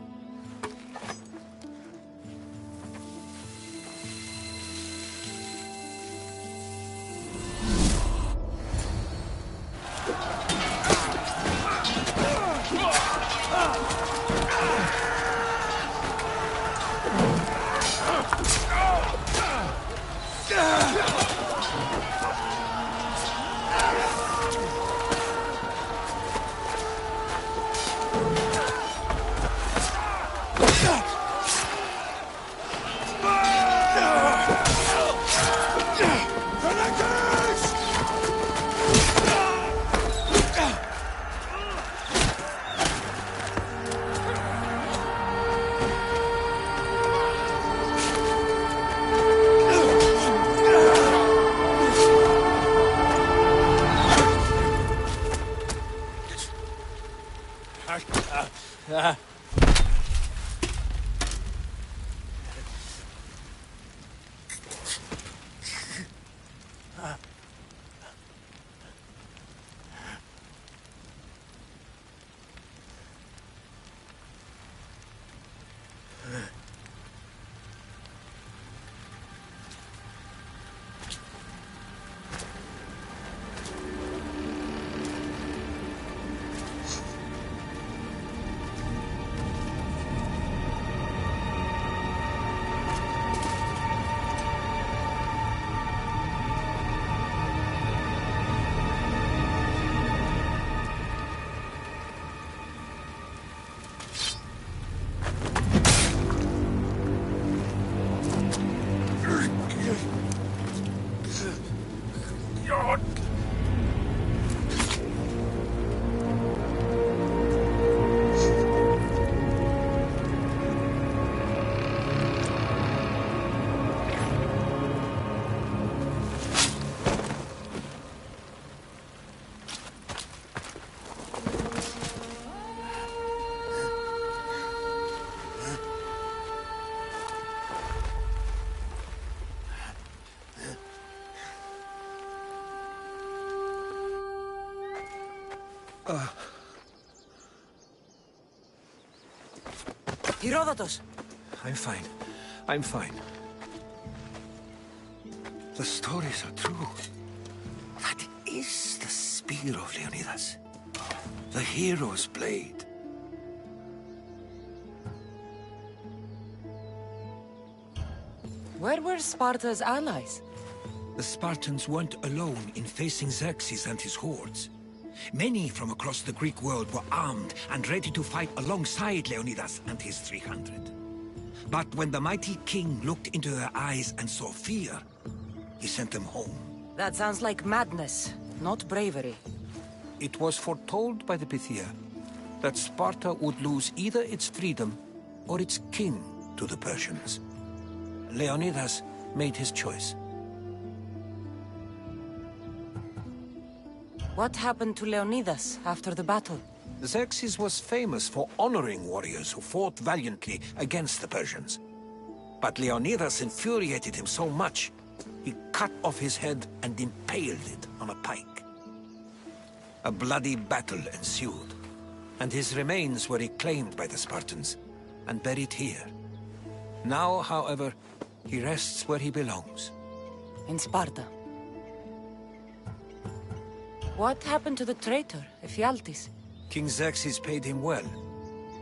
Herodotus! I'm fine. I'm fine. The stories are true. That is the spear of Leonidas. The hero's blade. Where were Sparta's allies? The Spartans weren't alone in facing Xerxes and his hordes. Many from across the Greek world were armed and ready to fight alongside Leonidas and his 300. But when the mighty king looked into their eyes and saw fear, he sent them home. That sounds like madness, not bravery. It was foretold by the Pythia that Sparta would lose either its freedom or its king to the Persians. Leonidas made his choice. What happened to Leonidas after the battle? Xerxes was famous for honoring warriors who fought valiantly against the Persians. But Leonidas infuriated him so much, he cut off his head and impaled it on a pike. A bloody battle ensued, and his remains were reclaimed by the Spartans and buried here. Now, however, he rests where he belongs. In Sparta. What happened to the traitor, Ephialtes? King Xerxes paid him well,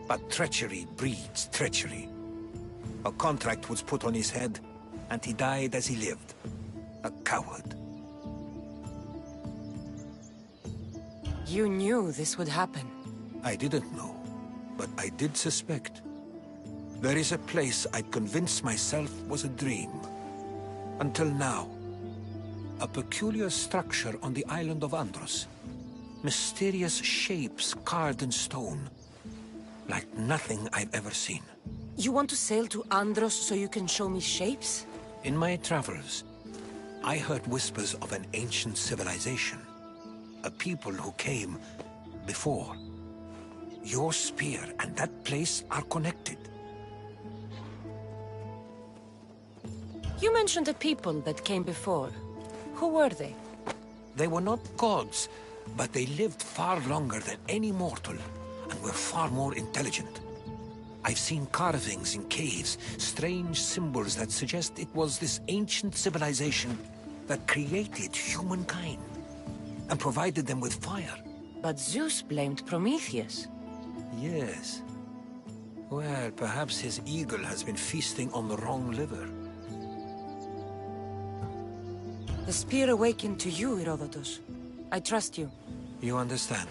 but treachery breeds treachery. A contract was put on his head, and he died as he lived. A coward. You knew this would happen. I didn't know, but I did suspect. There is a place I'd convinced myself was a dream. Until now. A peculiar structure on the island of Andros. Mysterious shapes carved in stone. Like nothing I've ever seen. You want to sail to Andros so you can show me shapes? In my travels, I heard whispers of an ancient civilization. A people who came before. Your spear and that place are connected. You mentioned a people that came before. Who were they? They were not gods, but they lived far longer than any mortal, and were far more intelligent. I've seen carvings in caves, strange symbols that suggest it was this ancient civilization that created humankind, and provided them with fire. But Zeus blamed Prometheus. Yes. Well, perhaps his eagle has been feasting on the wrong liver. The spear awakened to you, Herodotus. I trust you. You understand.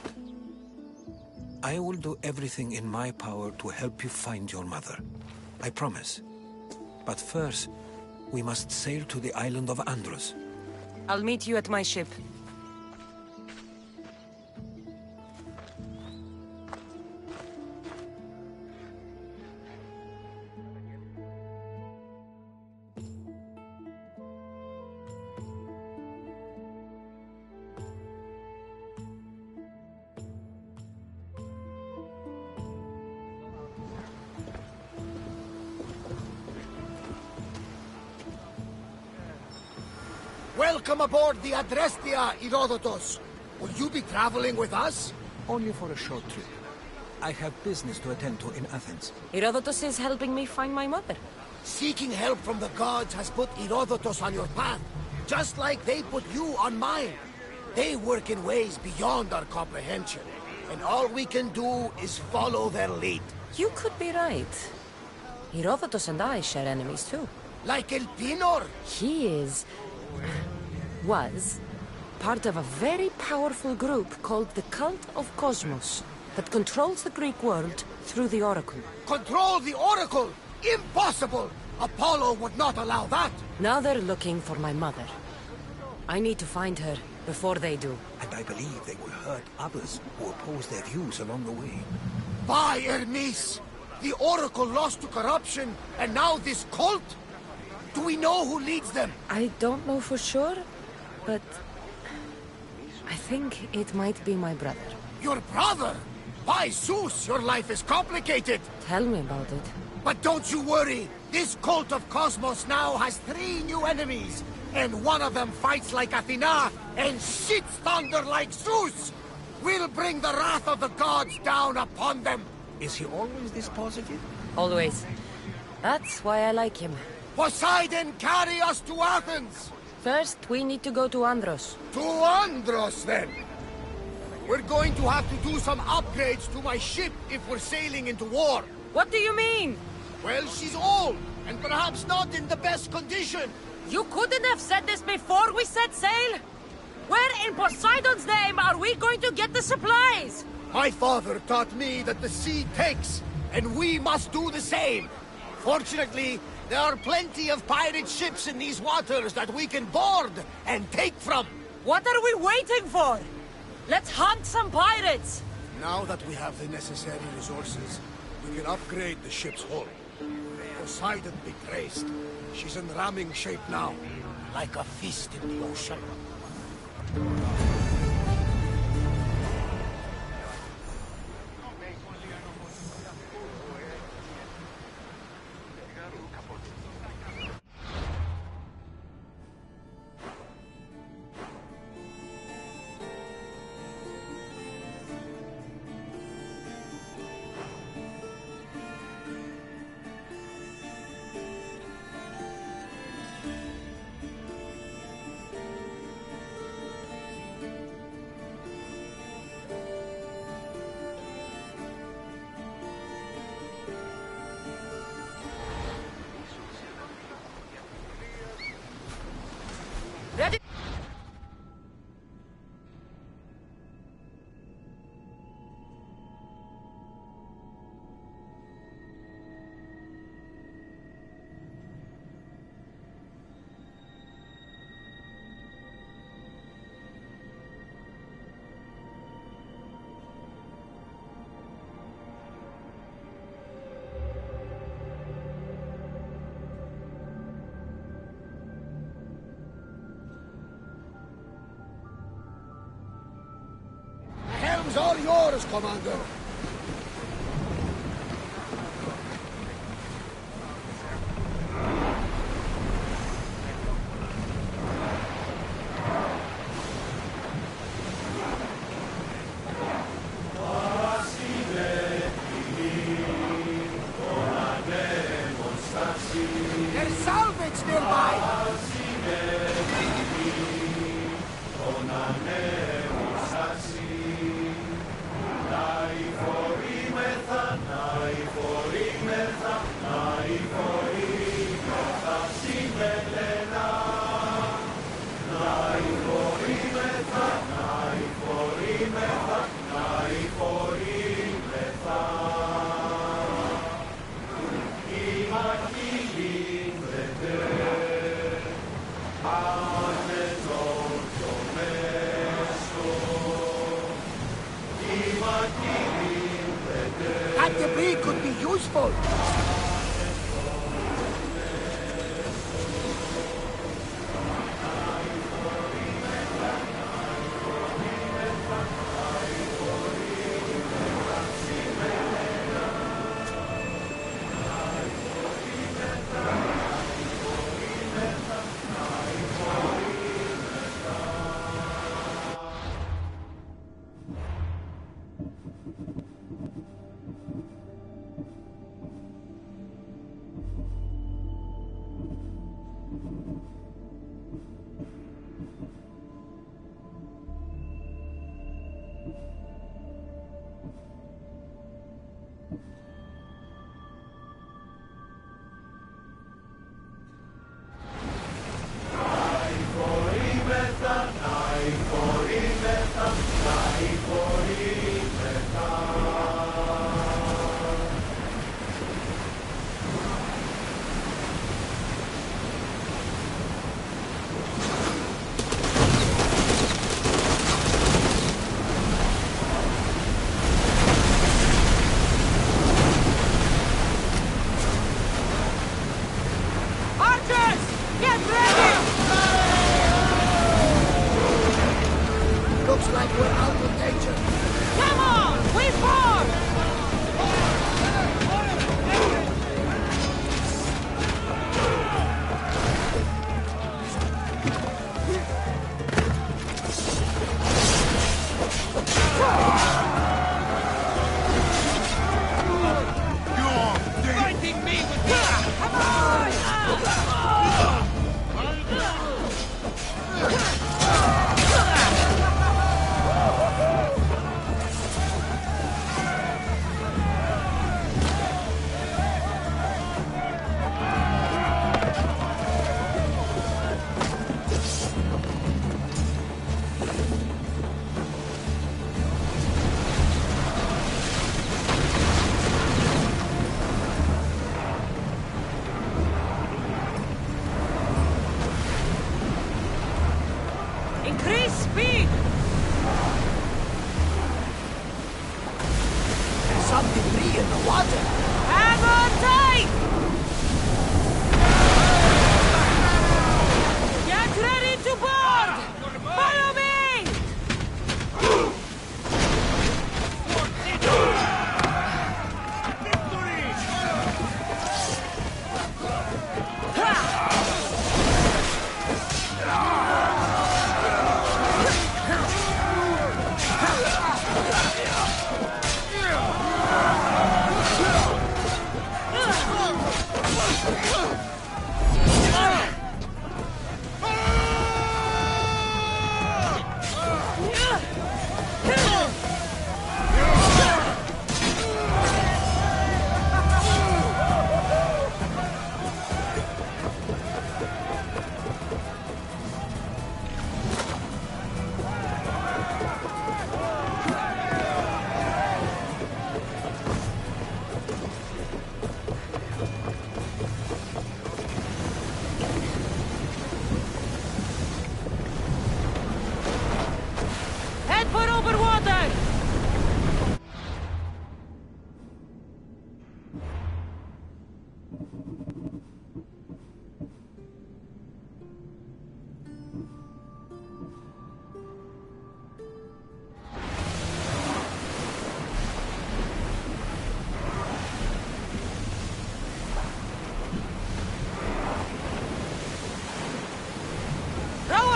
I will do everything in my power to help you find your mother. I promise. But first, we must sail to the island of Andros. I'll meet you at my ship. Welcome aboard the Adrestia, Herodotus. Will you be traveling with us? Only for a short trip. I have business to attend to in Athens. Herodotus is helping me find my mother. Seeking help from the gods has put Herodotus on your path, just like they put you on mine. They work in ways beyond our comprehension, and all we can do is follow their lead. You could be right. Herodotus and I share enemies too. Like Elpinor? He was part of a very powerful group called the Cult of Cosmos that controls the Greek world through the Oracle. Control the Oracle? Impossible! Apollo would not allow that! Now they're looking for my mother. I need to find her before they do. And I believe they will hurt others who oppose their views along the way. By Hermes! The Oracle lost to corruption, and now this cult? Do we know who leads them? I don't know for sure, but I think it might be my brother. Your brother? By Zeus, your life is complicated! Tell me about it. But don't you worry! This cult of Cosmos now has 3 new enemies, and one of them fights like Athena and shits thunder like Zeus! We'll bring the wrath of the gods down upon them! Is he always this positive? Always. That's why I like him. Poseidon, carry us to Athens! First, we need to go to Andros. To Andros, then! We're going to have to do some upgrades to my ship if we're sailing into war. What do you mean? Well, she's old, and perhaps not in the best condition. You couldn't have said this before we set sail? Where in Poseidon's name are we going to get the supplies? My father taught me that the sea takes, and we must do the same. Fortunately, there are plenty of pirate ships in these waters that we can board and take from. What are we waiting for? Let's hunt some pirates! Now that we have the necessary resources, we can upgrade the ship's hull. Poseidon be praised. She's in ramming shape now, like a fist in the ocean. is all yours, Commander. There's salvage nearby! That debris could be useful. Looks like we're out of danger. Come on! We form! Fighting me with the... Come on! Increase speed! There's some debris in the water. Hang on tight! Get ready to board! Follow me!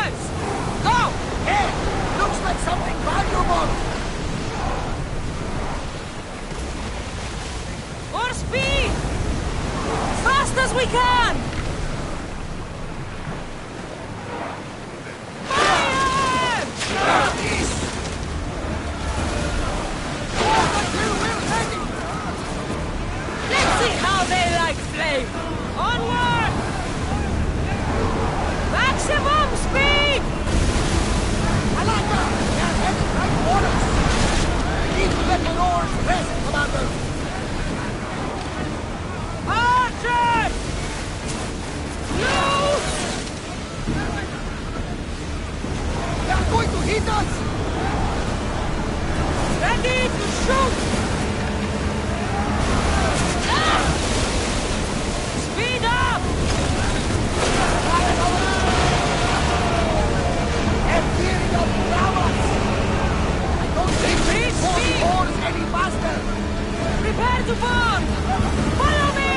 Ramos! Go! Hey! Looks like something valuable! More speed! As fast as we can! Fire! Let's see how they like flame! Onward! Maximum speed! Alaka! They're heading right for us! We need to let the oars rest, Commander! Archers! Loose! They're going to hit us! Ready to shoot! Speed up! They're gearing up to ram us! I don't think we can pull the oars any faster! Prepare to board! Follow me!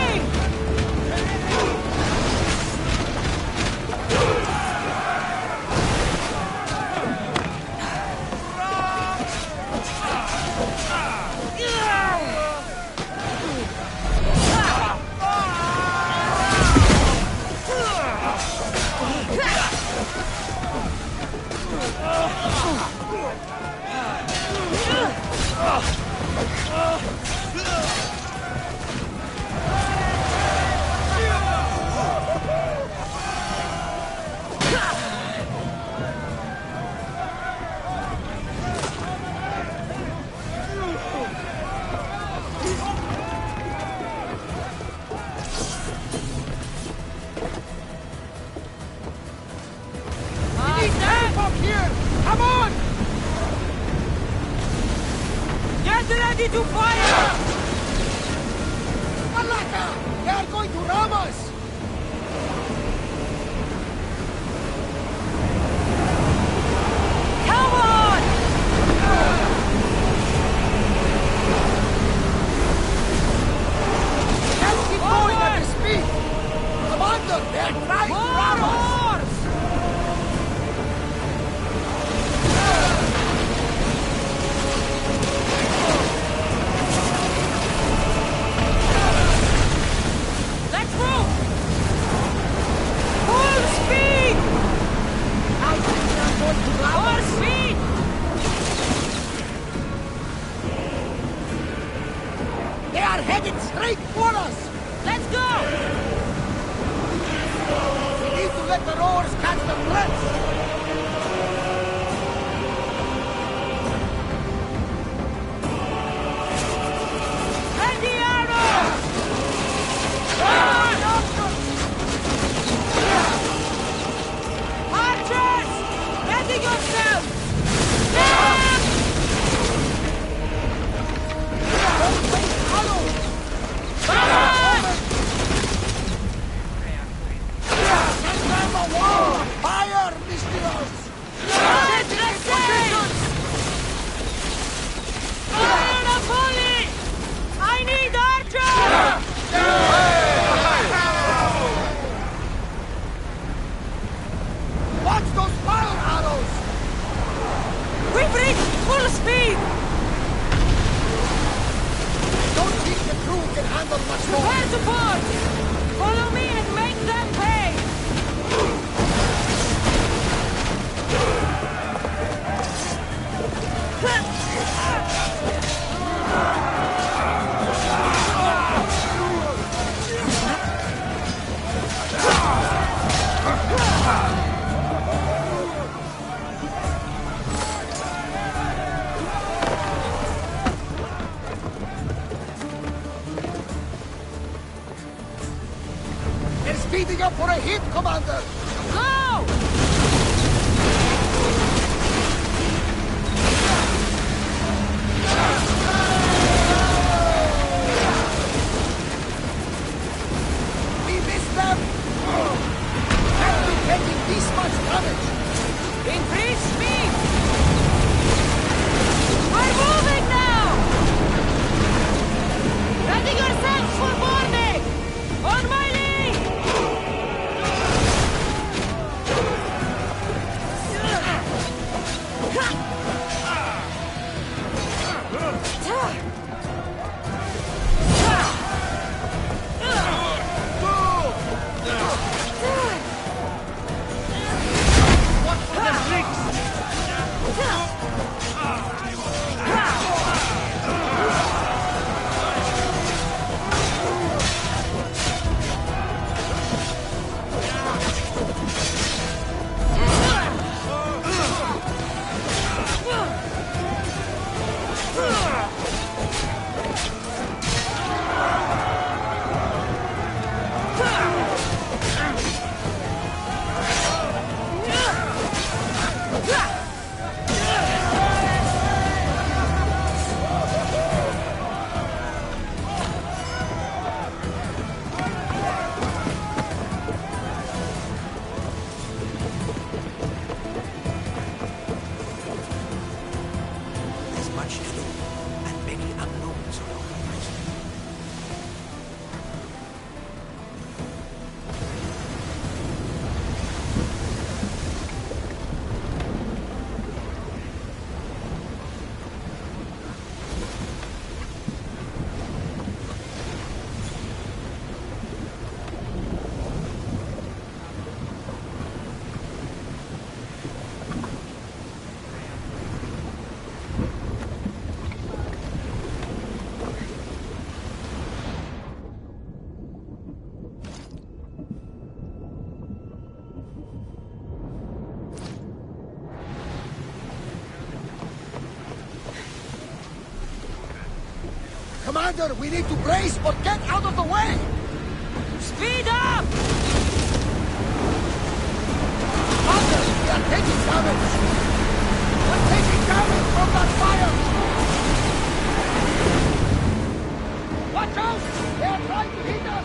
Come on! Get ready to fire! Malaka! They are going to ram us! Come on! Let's keep going at this speed! Commander, they are trying to ram us! Headed straight for us! Let's go! We need to let the rowers catch the threats! Ready, arrows! Archers! Ready yourselves! Fire, Mistios! Fire the volley! I need archers! Watch those fire arrows! We've reached full speed! Don't think the crew can handle much more! Prepare to board! Follow me and make them pay! They're speeding up for a hit, Commander! Go! We missed them! Can't be taking this much damage! Increase speed! We're moving now! Ready yourselves for boarding! On my lee! Commander, we need to brace or get out of the way! Speed up! Commander, we are taking damage! We're taking damage from that fire! Watch out! They are trying to hit us!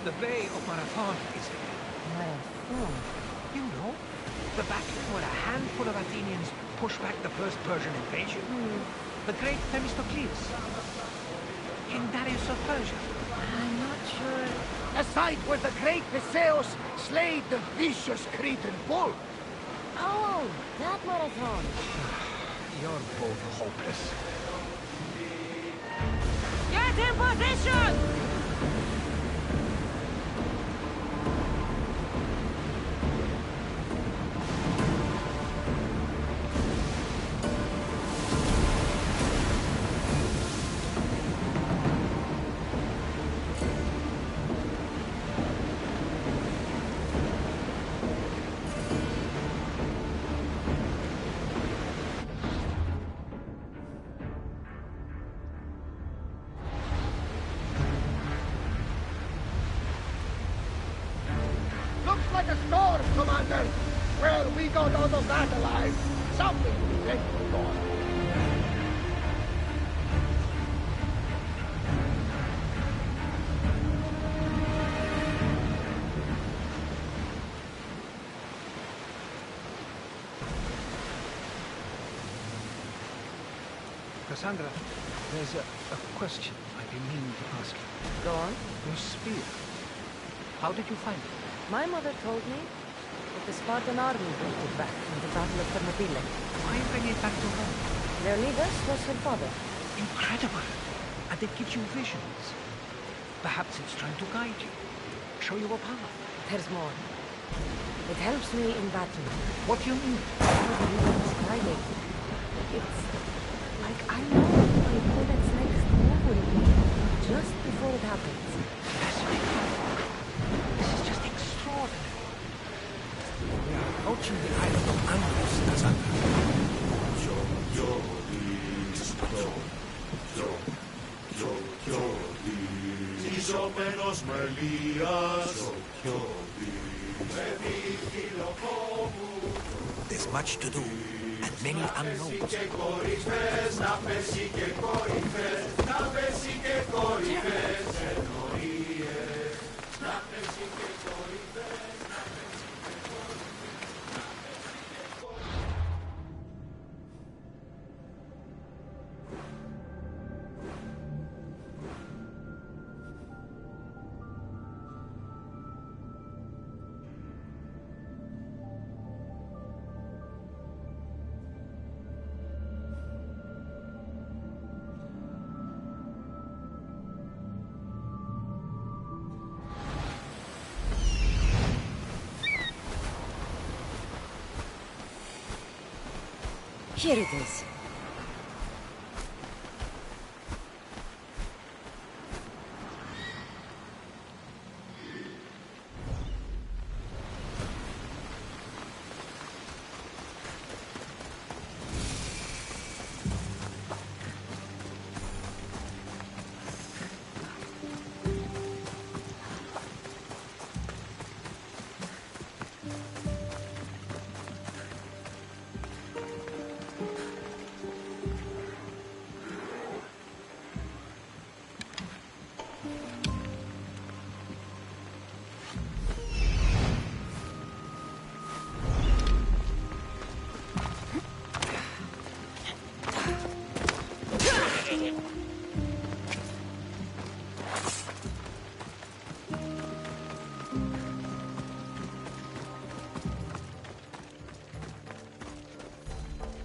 The Bay of Marathon is it? Marathon? You know, the battle where a handful of Athenians pushed back the first Persian invasion. The great Themistocles. King Darius of Persia. I'm not sure. The site where the great Theseus slayed the vicious Cretan bull. Oh, that Marathon. You're both hopeless. Get in position! Looks like a storm, Commander! Well, we got out of that alive. Something to be thankful for. Cassandra, there's a question I've been meaning to ask you. Go on. Your spear. How did you find it? My mother told me that the Spartan army brought it back from the Battle of Thermopylae. Why bring it back to home? Their leader was her father. Incredible! And it gives you visions. Perhaps it's trying to guide you. Show you a power. There's more. It helps me in battle. What do you mean? I don't know how to describe it. It's like I know my opponent's next move will be just before it happens. This is just extraordinary. We are approaching the island of Andros, Cassandra. Open There's much to do, and many unknowns. Here it is.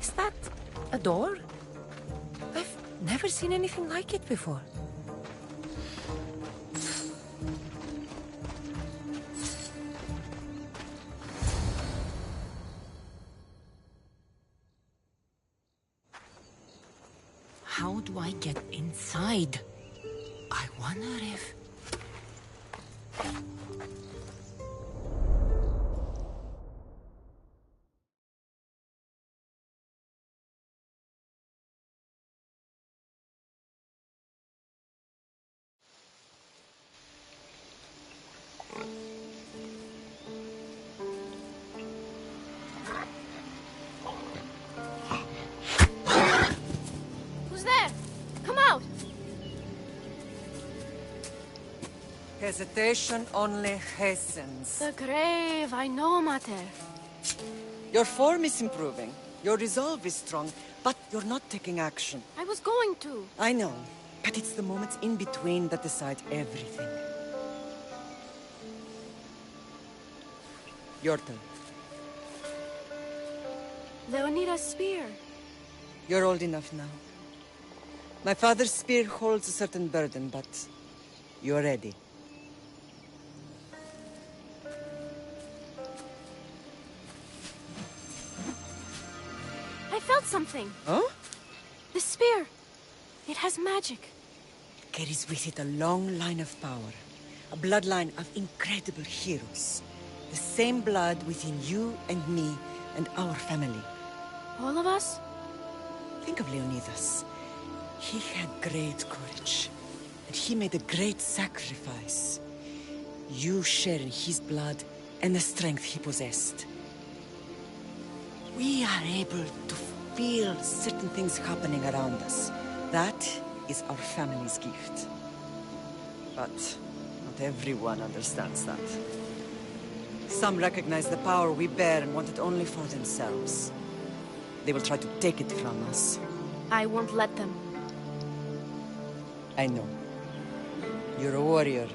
Is that a door? I've never seen anything like it before. How do I get inside? I wonder if... Who's there? Come out! Hesitation only hastens. The grave, I know, Mater. Your form is improving. Your resolve is strong, but you're not taking action. I was going to. I know, but it's the moments in between that decide everything. Your turn. Leonida's spear. You're old enough now. My father's spear holds a certain burden, but you're ready. I felt something. Huh? The spear. It has magic. Carries with it a long line of power. A bloodline of incredible heroes. The same blood within you and me and our family. All of us? Think of Leonidas. He had great courage. And he made a great sacrifice. You share in his blood and the strength he possessed. We are able to feel certain things happening around us. That is our family's gift. But not everyone understands that. Some recognize the power we bear and want it only for themselves. They will try to take it from us. I won't let them. I know. You're a warrior.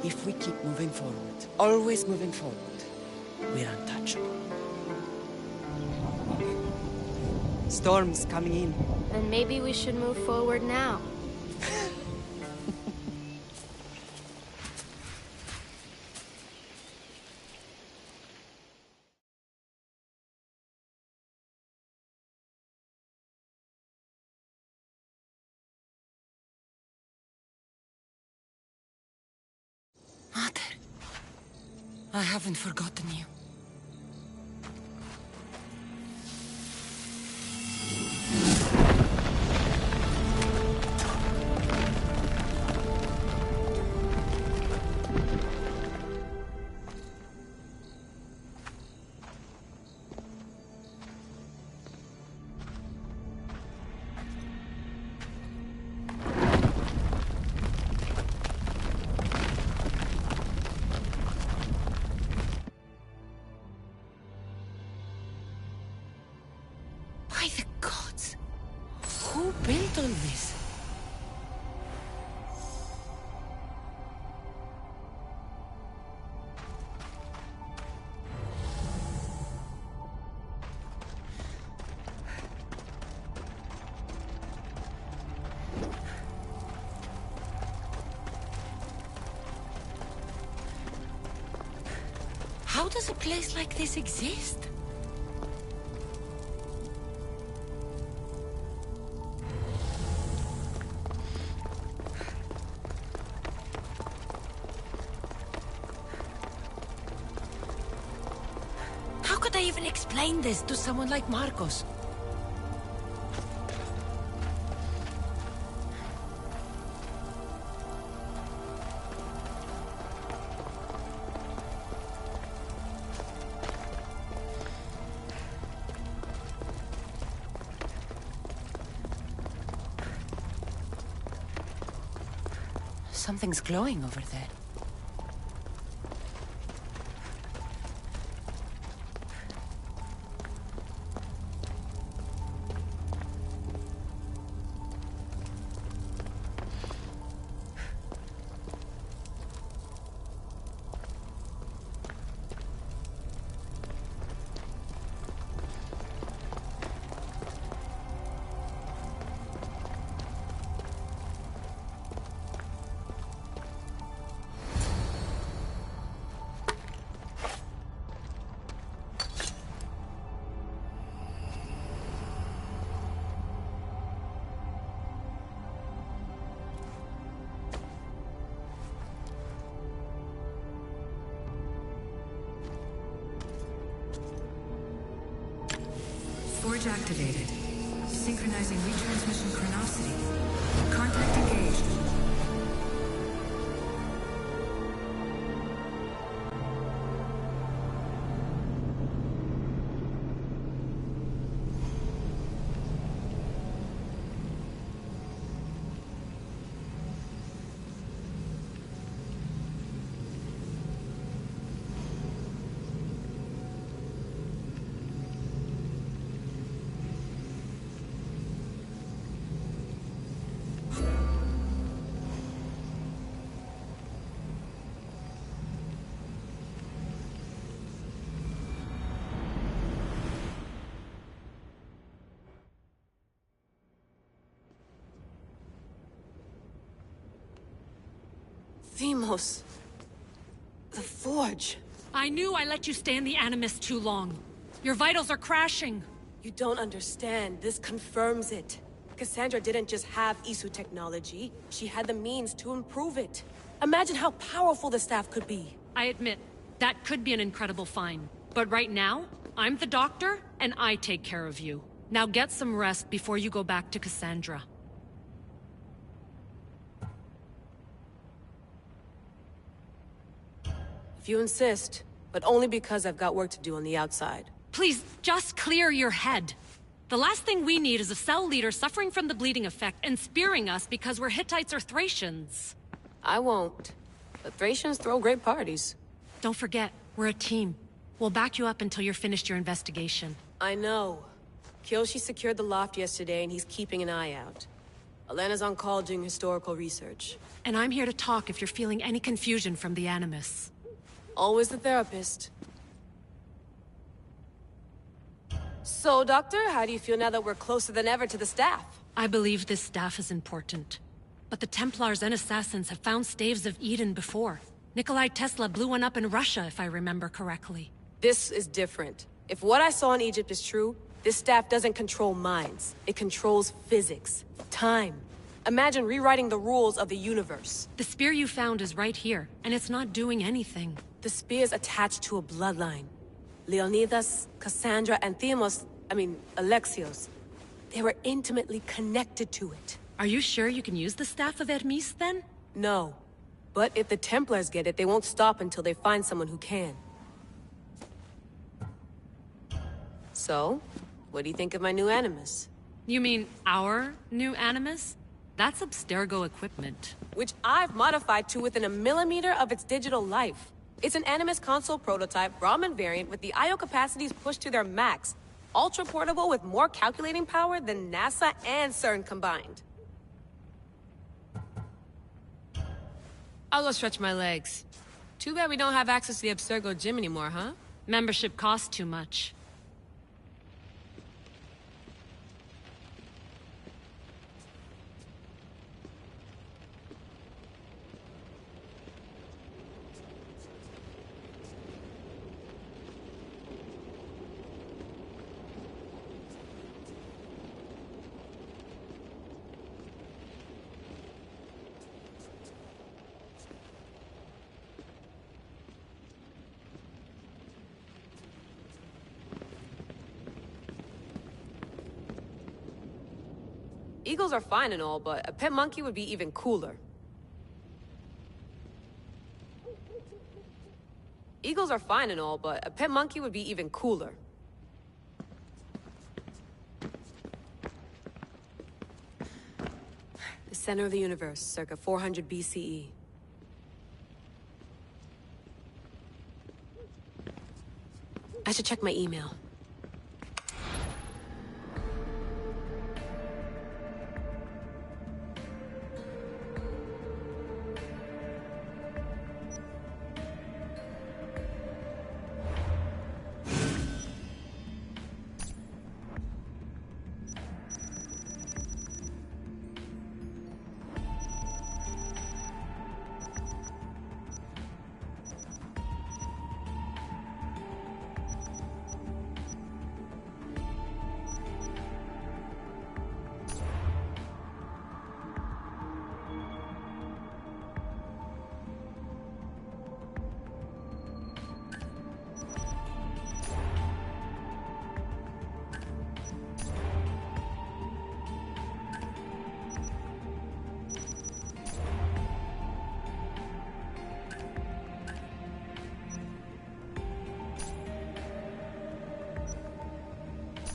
If we keep moving forward, always moving forward, we're untouchable. Storm's coming in. Then maybe we should move forward now. Mater, I haven't forgotten you. Who built all this? How does a place like this exist? How could I even explain this to someone like Marcos? Something's glowing over there. Forge activated. Synchronizing retransmission chronicity. Contact engaged. Themos. The Forge. I knew I let you stay in the Animus too long. Your vitals are crashing. You don't understand. This confirms it. Cassandra didn't just have Isu technology. She had the means to improve it. Imagine how powerful the staff could be. I admit, that could be an incredible find. But right now, I'm the doctor, and I take care of you. Now get some rest before you go back to Cassandra. If you insist, but only because I've got work to do on the outside. Please, just clear your head. The last thing we need is a cell leader suffering from the bleeding effect and spearing us because we're Hittites or Thracians. I won't. The Thracians throw great parties. Don't forget, we're a team. We'll back you up until you're finished your investigation. I know. Kyoshi secured the loft yesterday and he's keeping an eye out. Elena's on call doing historical research. And I'm here to talk if you're feeling any confusion from the Animus. Always the therapist. So, Doctor, how do you feel now that we're closer than ever to the staff? I believe this staff is important. But the Templars and Assassins have found staves of Eden before. Nikolai Tesla blew one up in Russia, if I remember correctly. This is different. If what I saw in Egypt is true, this staff doesn't control minds. It controls physics, time. Imagine rewriting the rules of the universe. The spear you found is right here, and it's not doing anything. The spear's attached to a bloodline. Leonidas, Cassandra, and Alexios. They were intimately connected to it. Are you sure you can use the Staff of Hermes, then? No. But if the Templars get it, they won't stop until they find someone who can. So, what do you think of my new Animus? You mean our new Animus? That's Abstergo equipment. Which I've modified to within a millimeter of its digital life. It's an Animus console prototype Brahmin variant with the I/O capacities pushed to their max. Ultra-portable with more calculating power than NASA and CERN combined. I'll go stretch my legs. Too bad we don't have access to the Abstergo gym anymore, huh? Membership costs too much. Eagles are fine and all, but a pet monkey would be even cooler. Eagles are fine and all, but a pet monkey would be even cooler. The center of the universe, circa 400 BCE. I should check my email.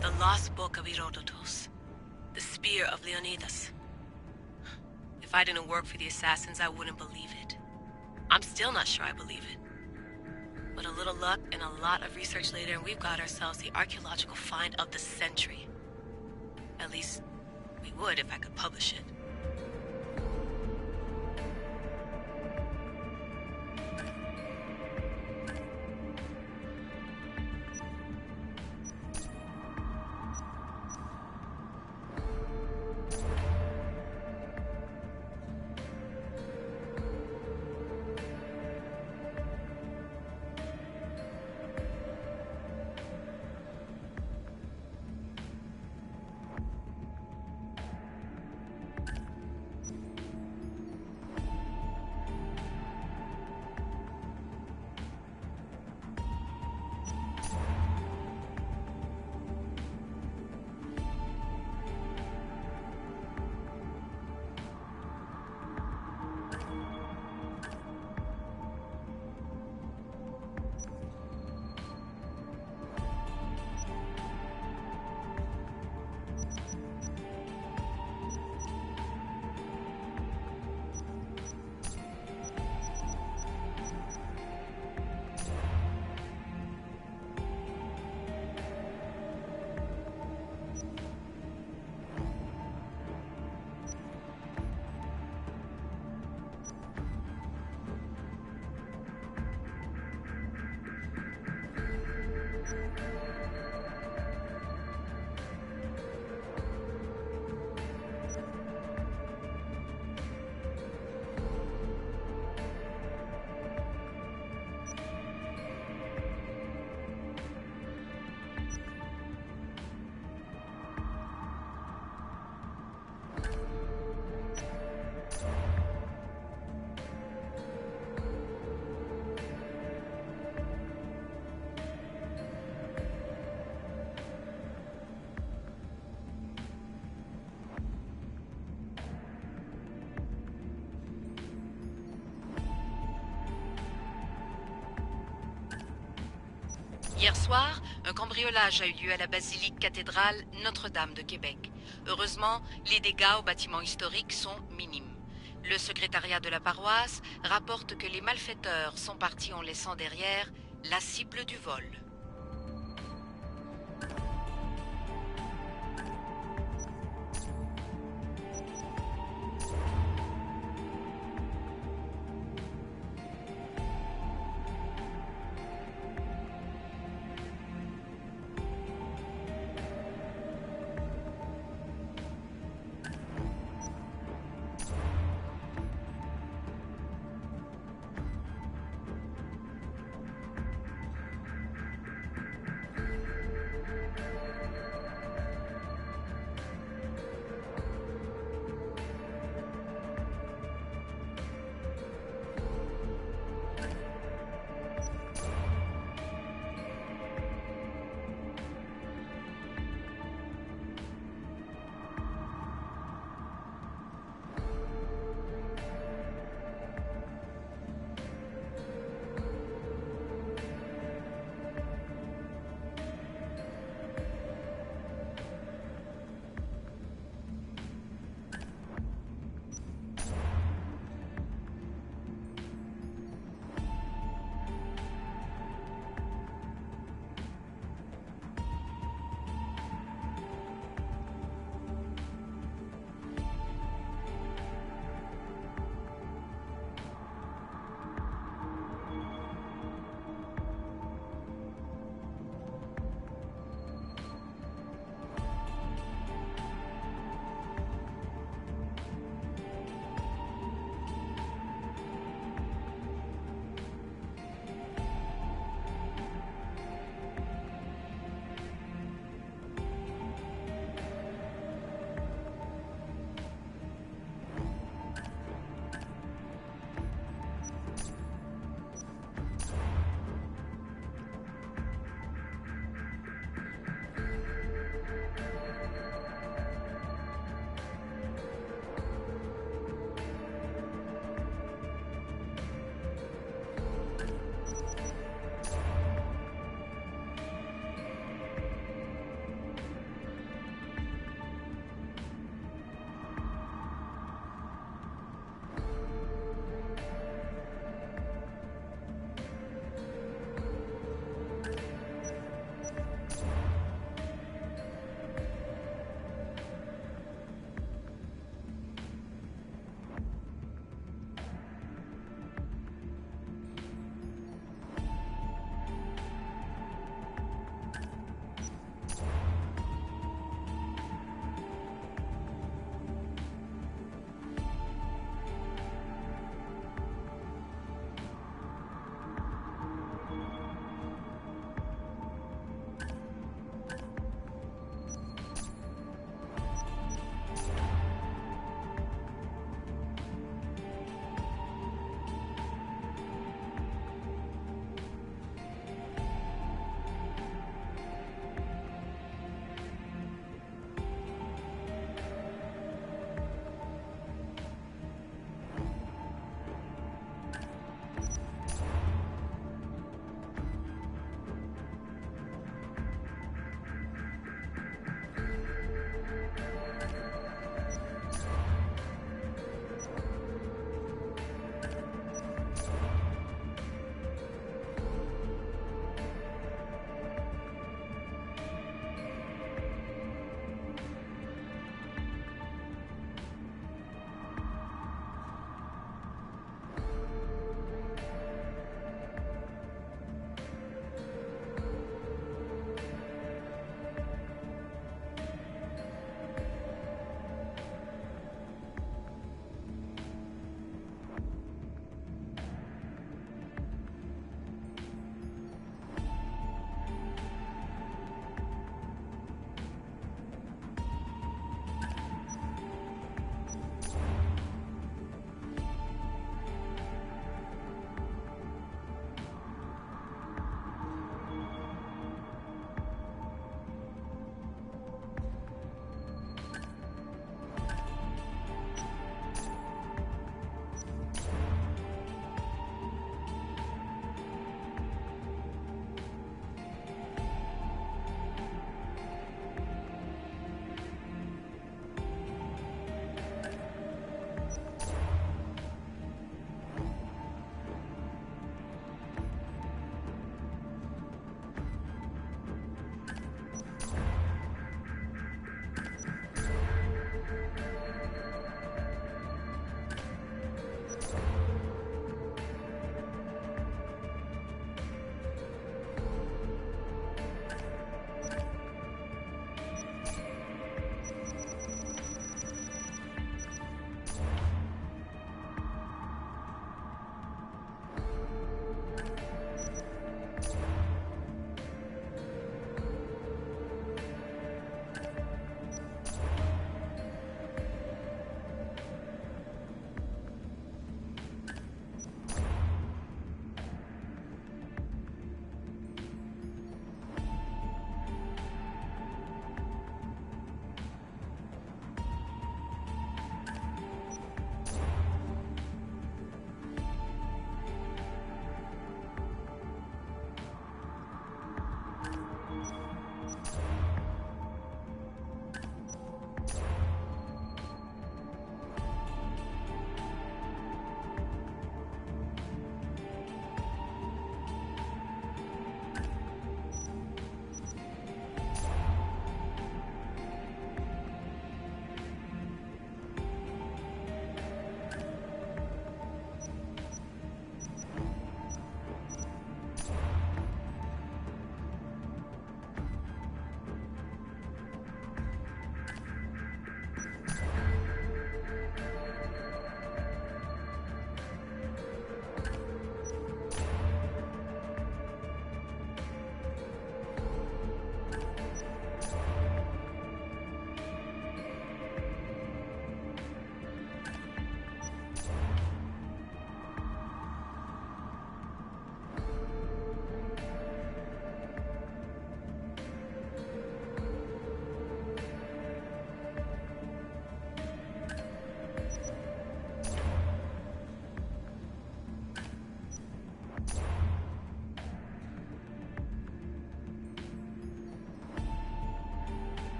The lost book of Herodotus. The spear of Leonidas. If I didn't work for the assassins, I wouldn't believe it. I'm still not sure I believe it. But a little luck and a lot of research later, and we've got ourselves the archaeological find of the century. At least, we would if I could publish it. Hier soir, un cambriolage a eu lieu à la basilique cathédrale Notre-Dame de Québec. Heureusement, les dégâts au bâtiment historique sont minimes. Le secrétariat de la paroisse rapporte que les malfaiteurs sont partis en laissant derrière la cible du vol.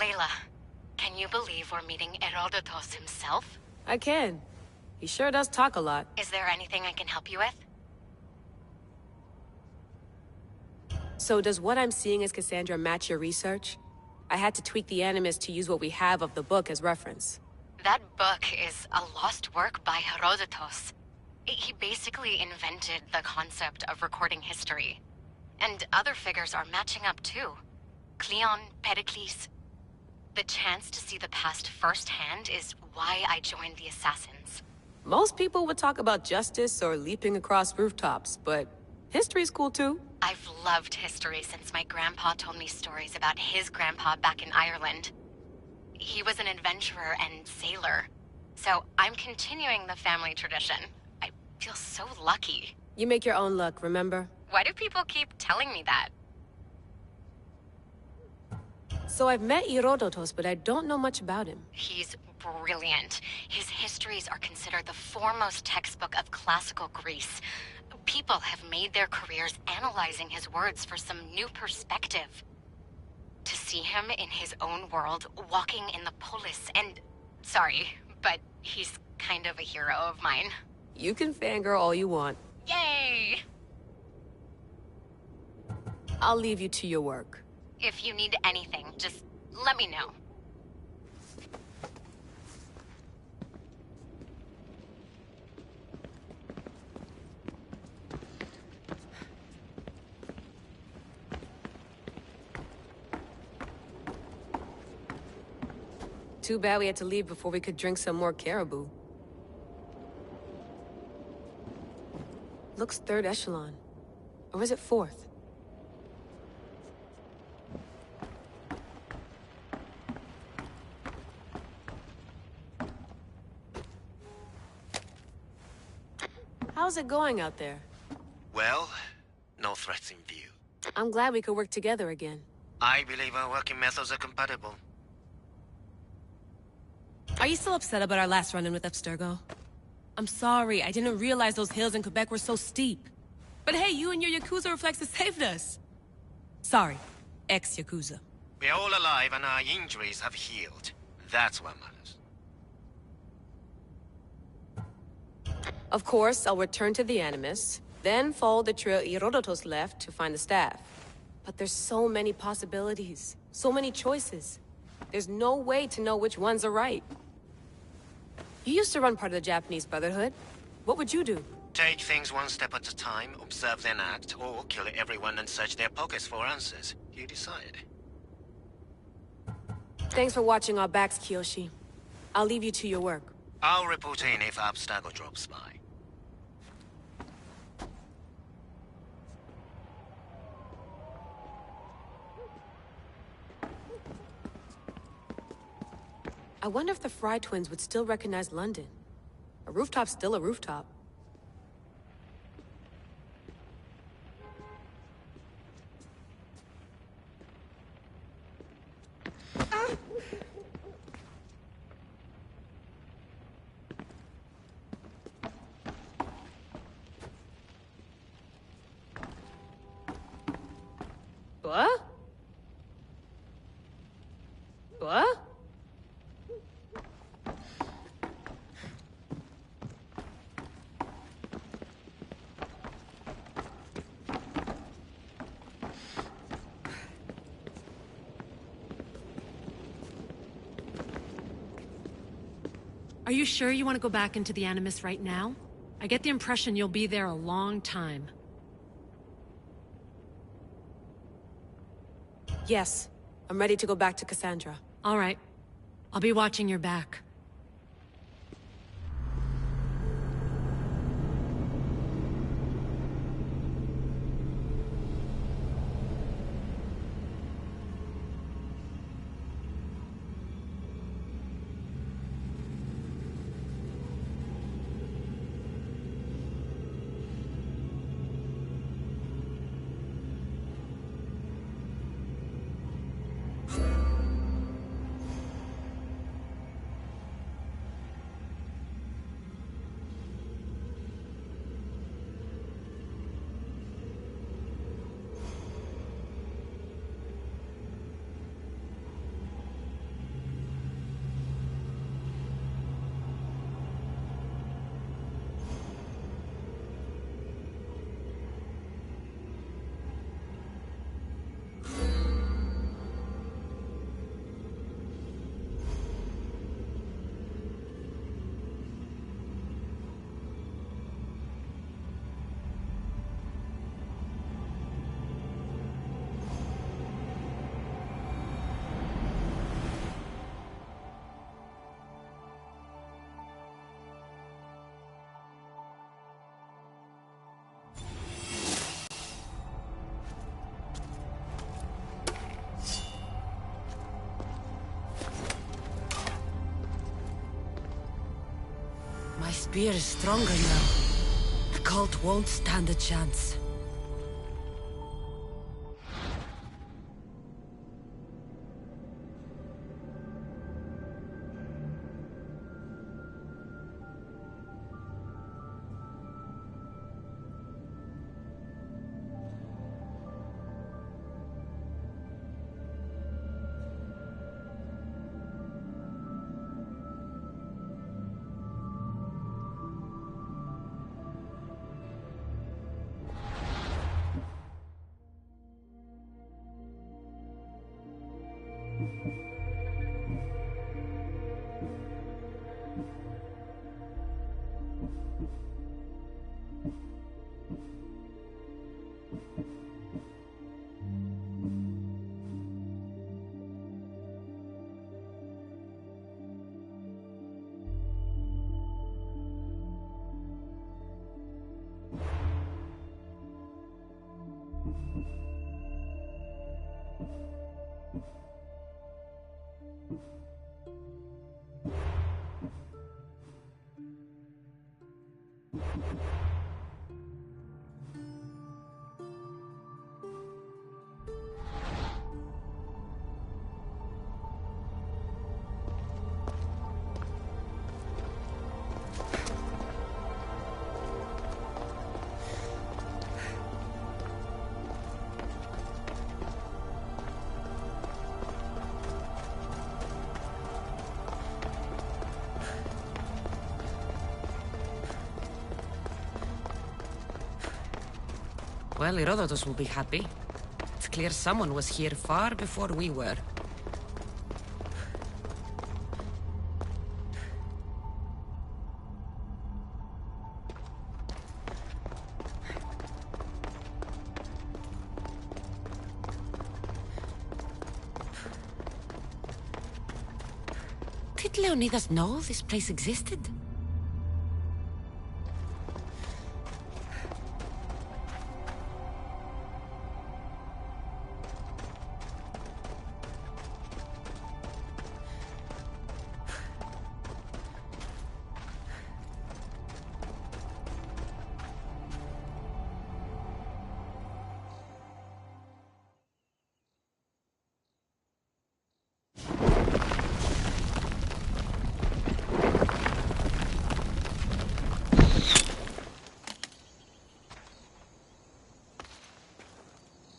Layla, can you believe we're meeting Herodotus himself? I can. He sure does talk a lot. Is there anything I can help you with? So does what I'm seeing as Cassandra match your research? I had to tweak the Animus to use what we have of the book as reference. That book is a lost work by Herodotus. He basically invented the concept of recording history. And other figures are matching up too. Cleon, Pericles. The chance to see the past firsthand is why I joined the Assassins. Most people would talk about justice or leaping across rooftops, but history's cool too. I've loved history since my grandpa told me stories about his grandpa back in Ireland. He was an adventurer and sailor. So I'm continuing the family tradition. I feel so lucky. You make your own luck, remember? Why do people keep telling me that? So I've met Herodotus, but I don't know much about him. He's brilliant. His histories are considered the foremost textbook of classical Greece. People have made their careers analyzing his words for some new perspective. To see him in his own world, walking in the polis, and... Sorry, but he's kind of a hero of mine. You can fangirl all you want. Yay! I'll leave you to your work. If you need anything, just let me know. Too bad we had to leave before we could drink some more caribou. Looks third echelon. Or is it fourth? How's it going out there? Well, no threats in view. I'm glad we could work together again. I believe our working methods are compatible. Are you still upset about our last run-in with Abstergo? I'm sorry, I didn't realize those hills in Quebec were so steep. But hey, you and your Yakuza reflexes saved us. Sorry, ex-Yakuza. We're all alive and our injuries have healed. That's what matters. Of course, I'll return to the Animus, then follow the trail Herodotus left to find the staff. But there's so many possibilities, so many choices. There's no way to know which ones are right. You used to run part of the Japanese Brotherhood. What would you do? Take things one step at a time, observe then act, or kill everyone and search their pockets for answers. You decide. Thanks for watching our backs, Kiyoshi. I'll leave you to your work. I'll report in if Abstergo drops by. I wonder if the Fry twins would still recognize London. A rooftop's still a rooftop. What? What? Are you sure you want to go back into the Animus right now? I get the impression you'll be there a long time. Yes. I'm ready to go back to Cassandra. All right. I'll be watching your back. My spear is stronger now. The cult won't stand a chance. Well, Herodotus will be happy. It's clear someone was here far before we were. Did Leonidas know this place existed?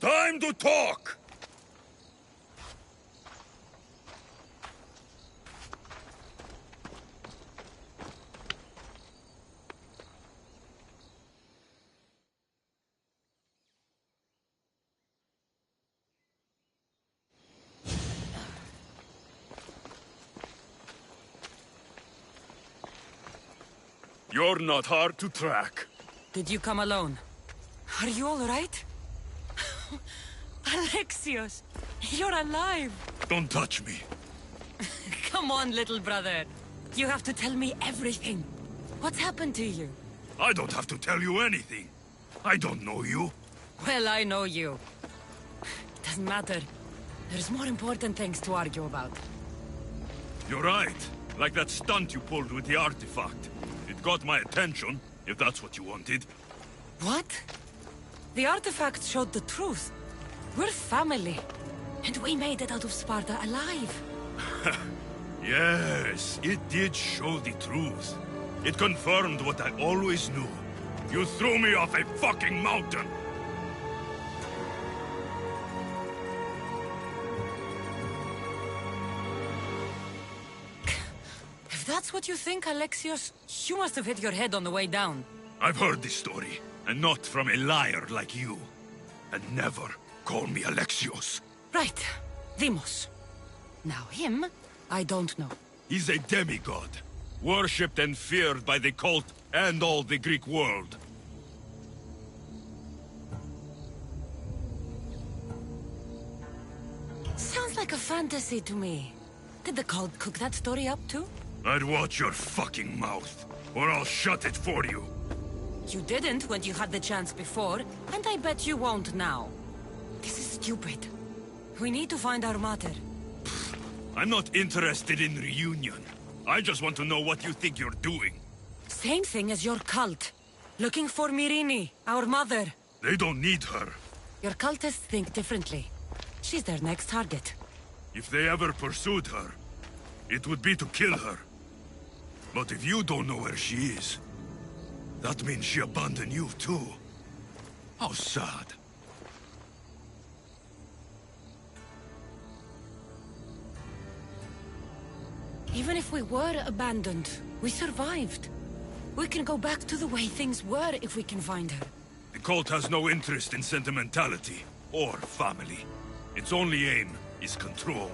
Time to talk! You're not hard to track. Did you come alone? Are you all right? Alexios, you're alive! Don't touch me. Come on, little brother. You have to tell me everything. What's happened to you? I don't have to tell you anything. I don't know you. Well, I know you. Doesn't matter. There's more important things to argue about. You're right. Like that stunt you pulled with the artifact. It got my attention, if that's what you wanted. What? The artifact showed the truth. We're family. And we made it out of Sparta alive. Yes, it did show the truth. It confirmed what I always knew. You threw me off a fucking mountain! If that's what you think, Alexios, you must have hit your head on the way down. I've heard this story, and not from a liar like you. And never call me Alexios. Right. Deimos. Now him, I don't know. He's a demigod. Worshipped and feared by the cult and all the Greek world. Sounds like a fantasy to me. Did the cult cook that story up too? I'd watch your fucking mouth, or I'll shut it for you. You didn't when you had the chance before, and I bet you won't now. This is stupid. We need to find our mater. I'm not interested in reunion. I just want to know what you think you're doing. same thing as your cult. Looking for Myrrine, our mother. They don't need her. Your cultists think differently. She's their next target. If they ever pursued her, it would be to kill her. But if you don't know where she is, that means she abandoned you too. How sad. Even if we were abandoned, we survived. We can go back to the way things were if we can find her. The cult has no interest in sentimentality or family. Its only aim is control.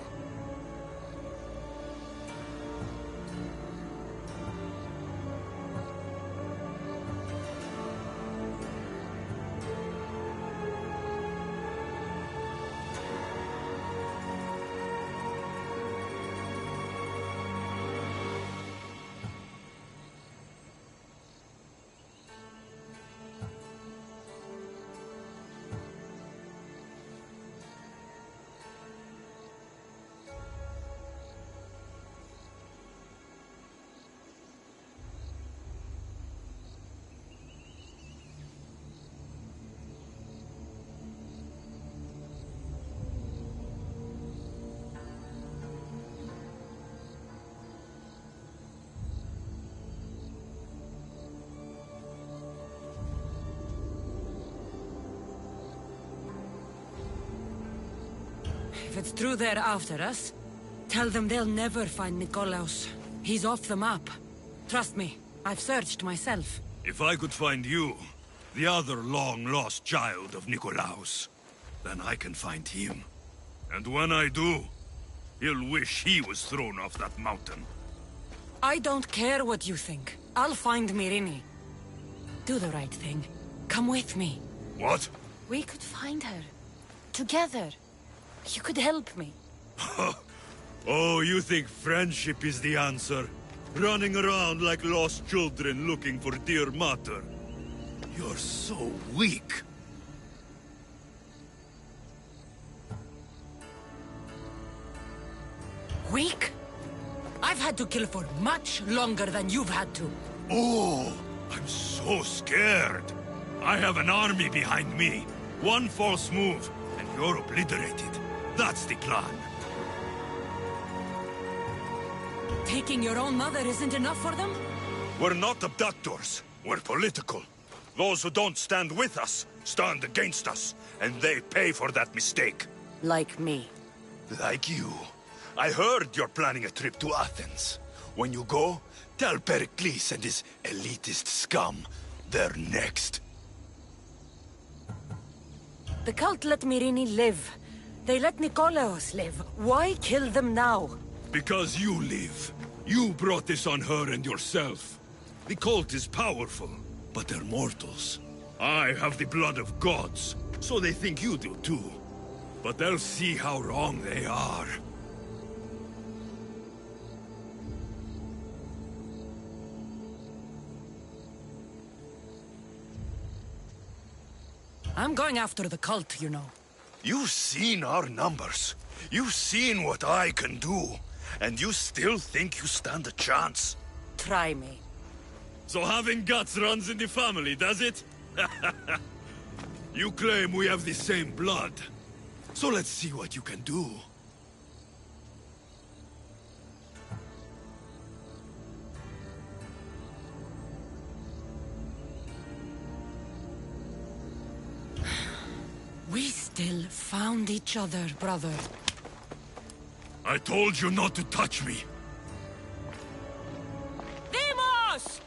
If it's true they're after us, tell them they'll never find Nikolaos. He's off the map. Trust me, I've searched myself. If I could find you, the other long-lost child of Nikolaos, then I can find him. And when I do, he'll wish he was thrown off that mountain. I don't care what you think. I'll find Myrrine. Do the right thing. Come with me. What? We could find her. Together. You could help me. Oh, you think friendship is the answer? Running around like lost children looking for dear mater. You're so weak. Weak? I've had to kill for much longer than you've had to. Oh, I'm so scared. I have an army behind me. One false move, and you're obliterated. That's the plan. Taking your own mother isn't enough for them? We're not abductors. We're political. Those who don't stand with us, stand against us. And they pay for that mistake. Like me. Like you. I heard you're planning a trip to Athens. When you go, tell Pericles and his elitist scum they're next. The cult let Myrrine live. They let Nikolaos live. Why kill them now? Because you live. You brought this on her and yourself. The cult is powerful, but they're mortals. I have the blood of gods, so they think you do too. But they'll see how wrong they are. I'm going after the cult, you know. You've seen our numbers. You've seen what I can do. And you still think you stand a chance? Try me. So having guts runs in the family, does it? You claim we have the same blood. So let's see what you can do. We still found each other, brother. I told you not to touch me. Demos!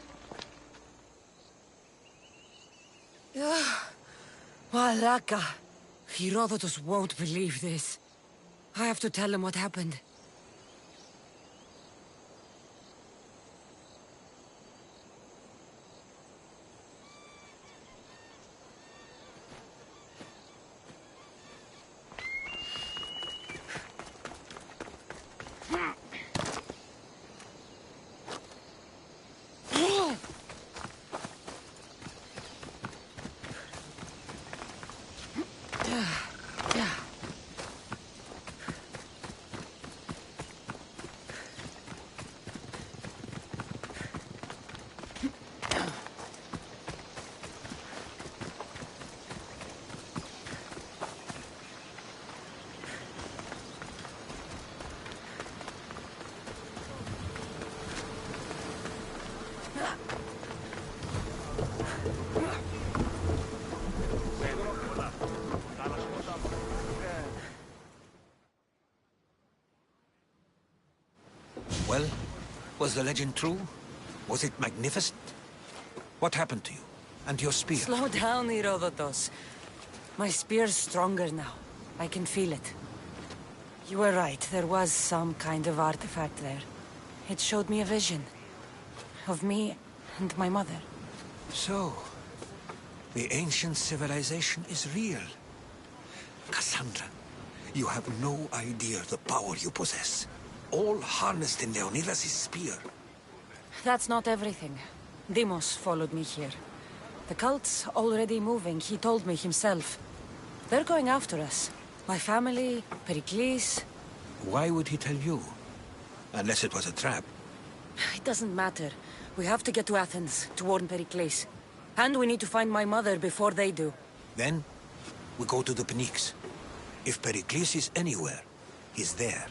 Malaka. Herodotus won't believe this. I have to tell him what happened. Was the legend true? Was it magnificent? What happened to you? And your spear? Slow down, Herodotus. My spear's stronger now. I can feel it. You were right, there was some kind of artifact there. It showed me a vision. Of me and my mother. So, the ancient civilization is real. Cassandra, you have no idea the power you possess. All harnessed in Leonidas' spear. That's not everything. Deimos followed me here. The cult's already moving, he told me himself. They're going after us. My family, Pericles. Why would he tell you? Unless it was a trap. It doesn't matter. We have to get to Athens, to warn Pericles. And we need to find my mother before they do. Then, we go to the Pnyx. If Pericles is anywhere, he's there.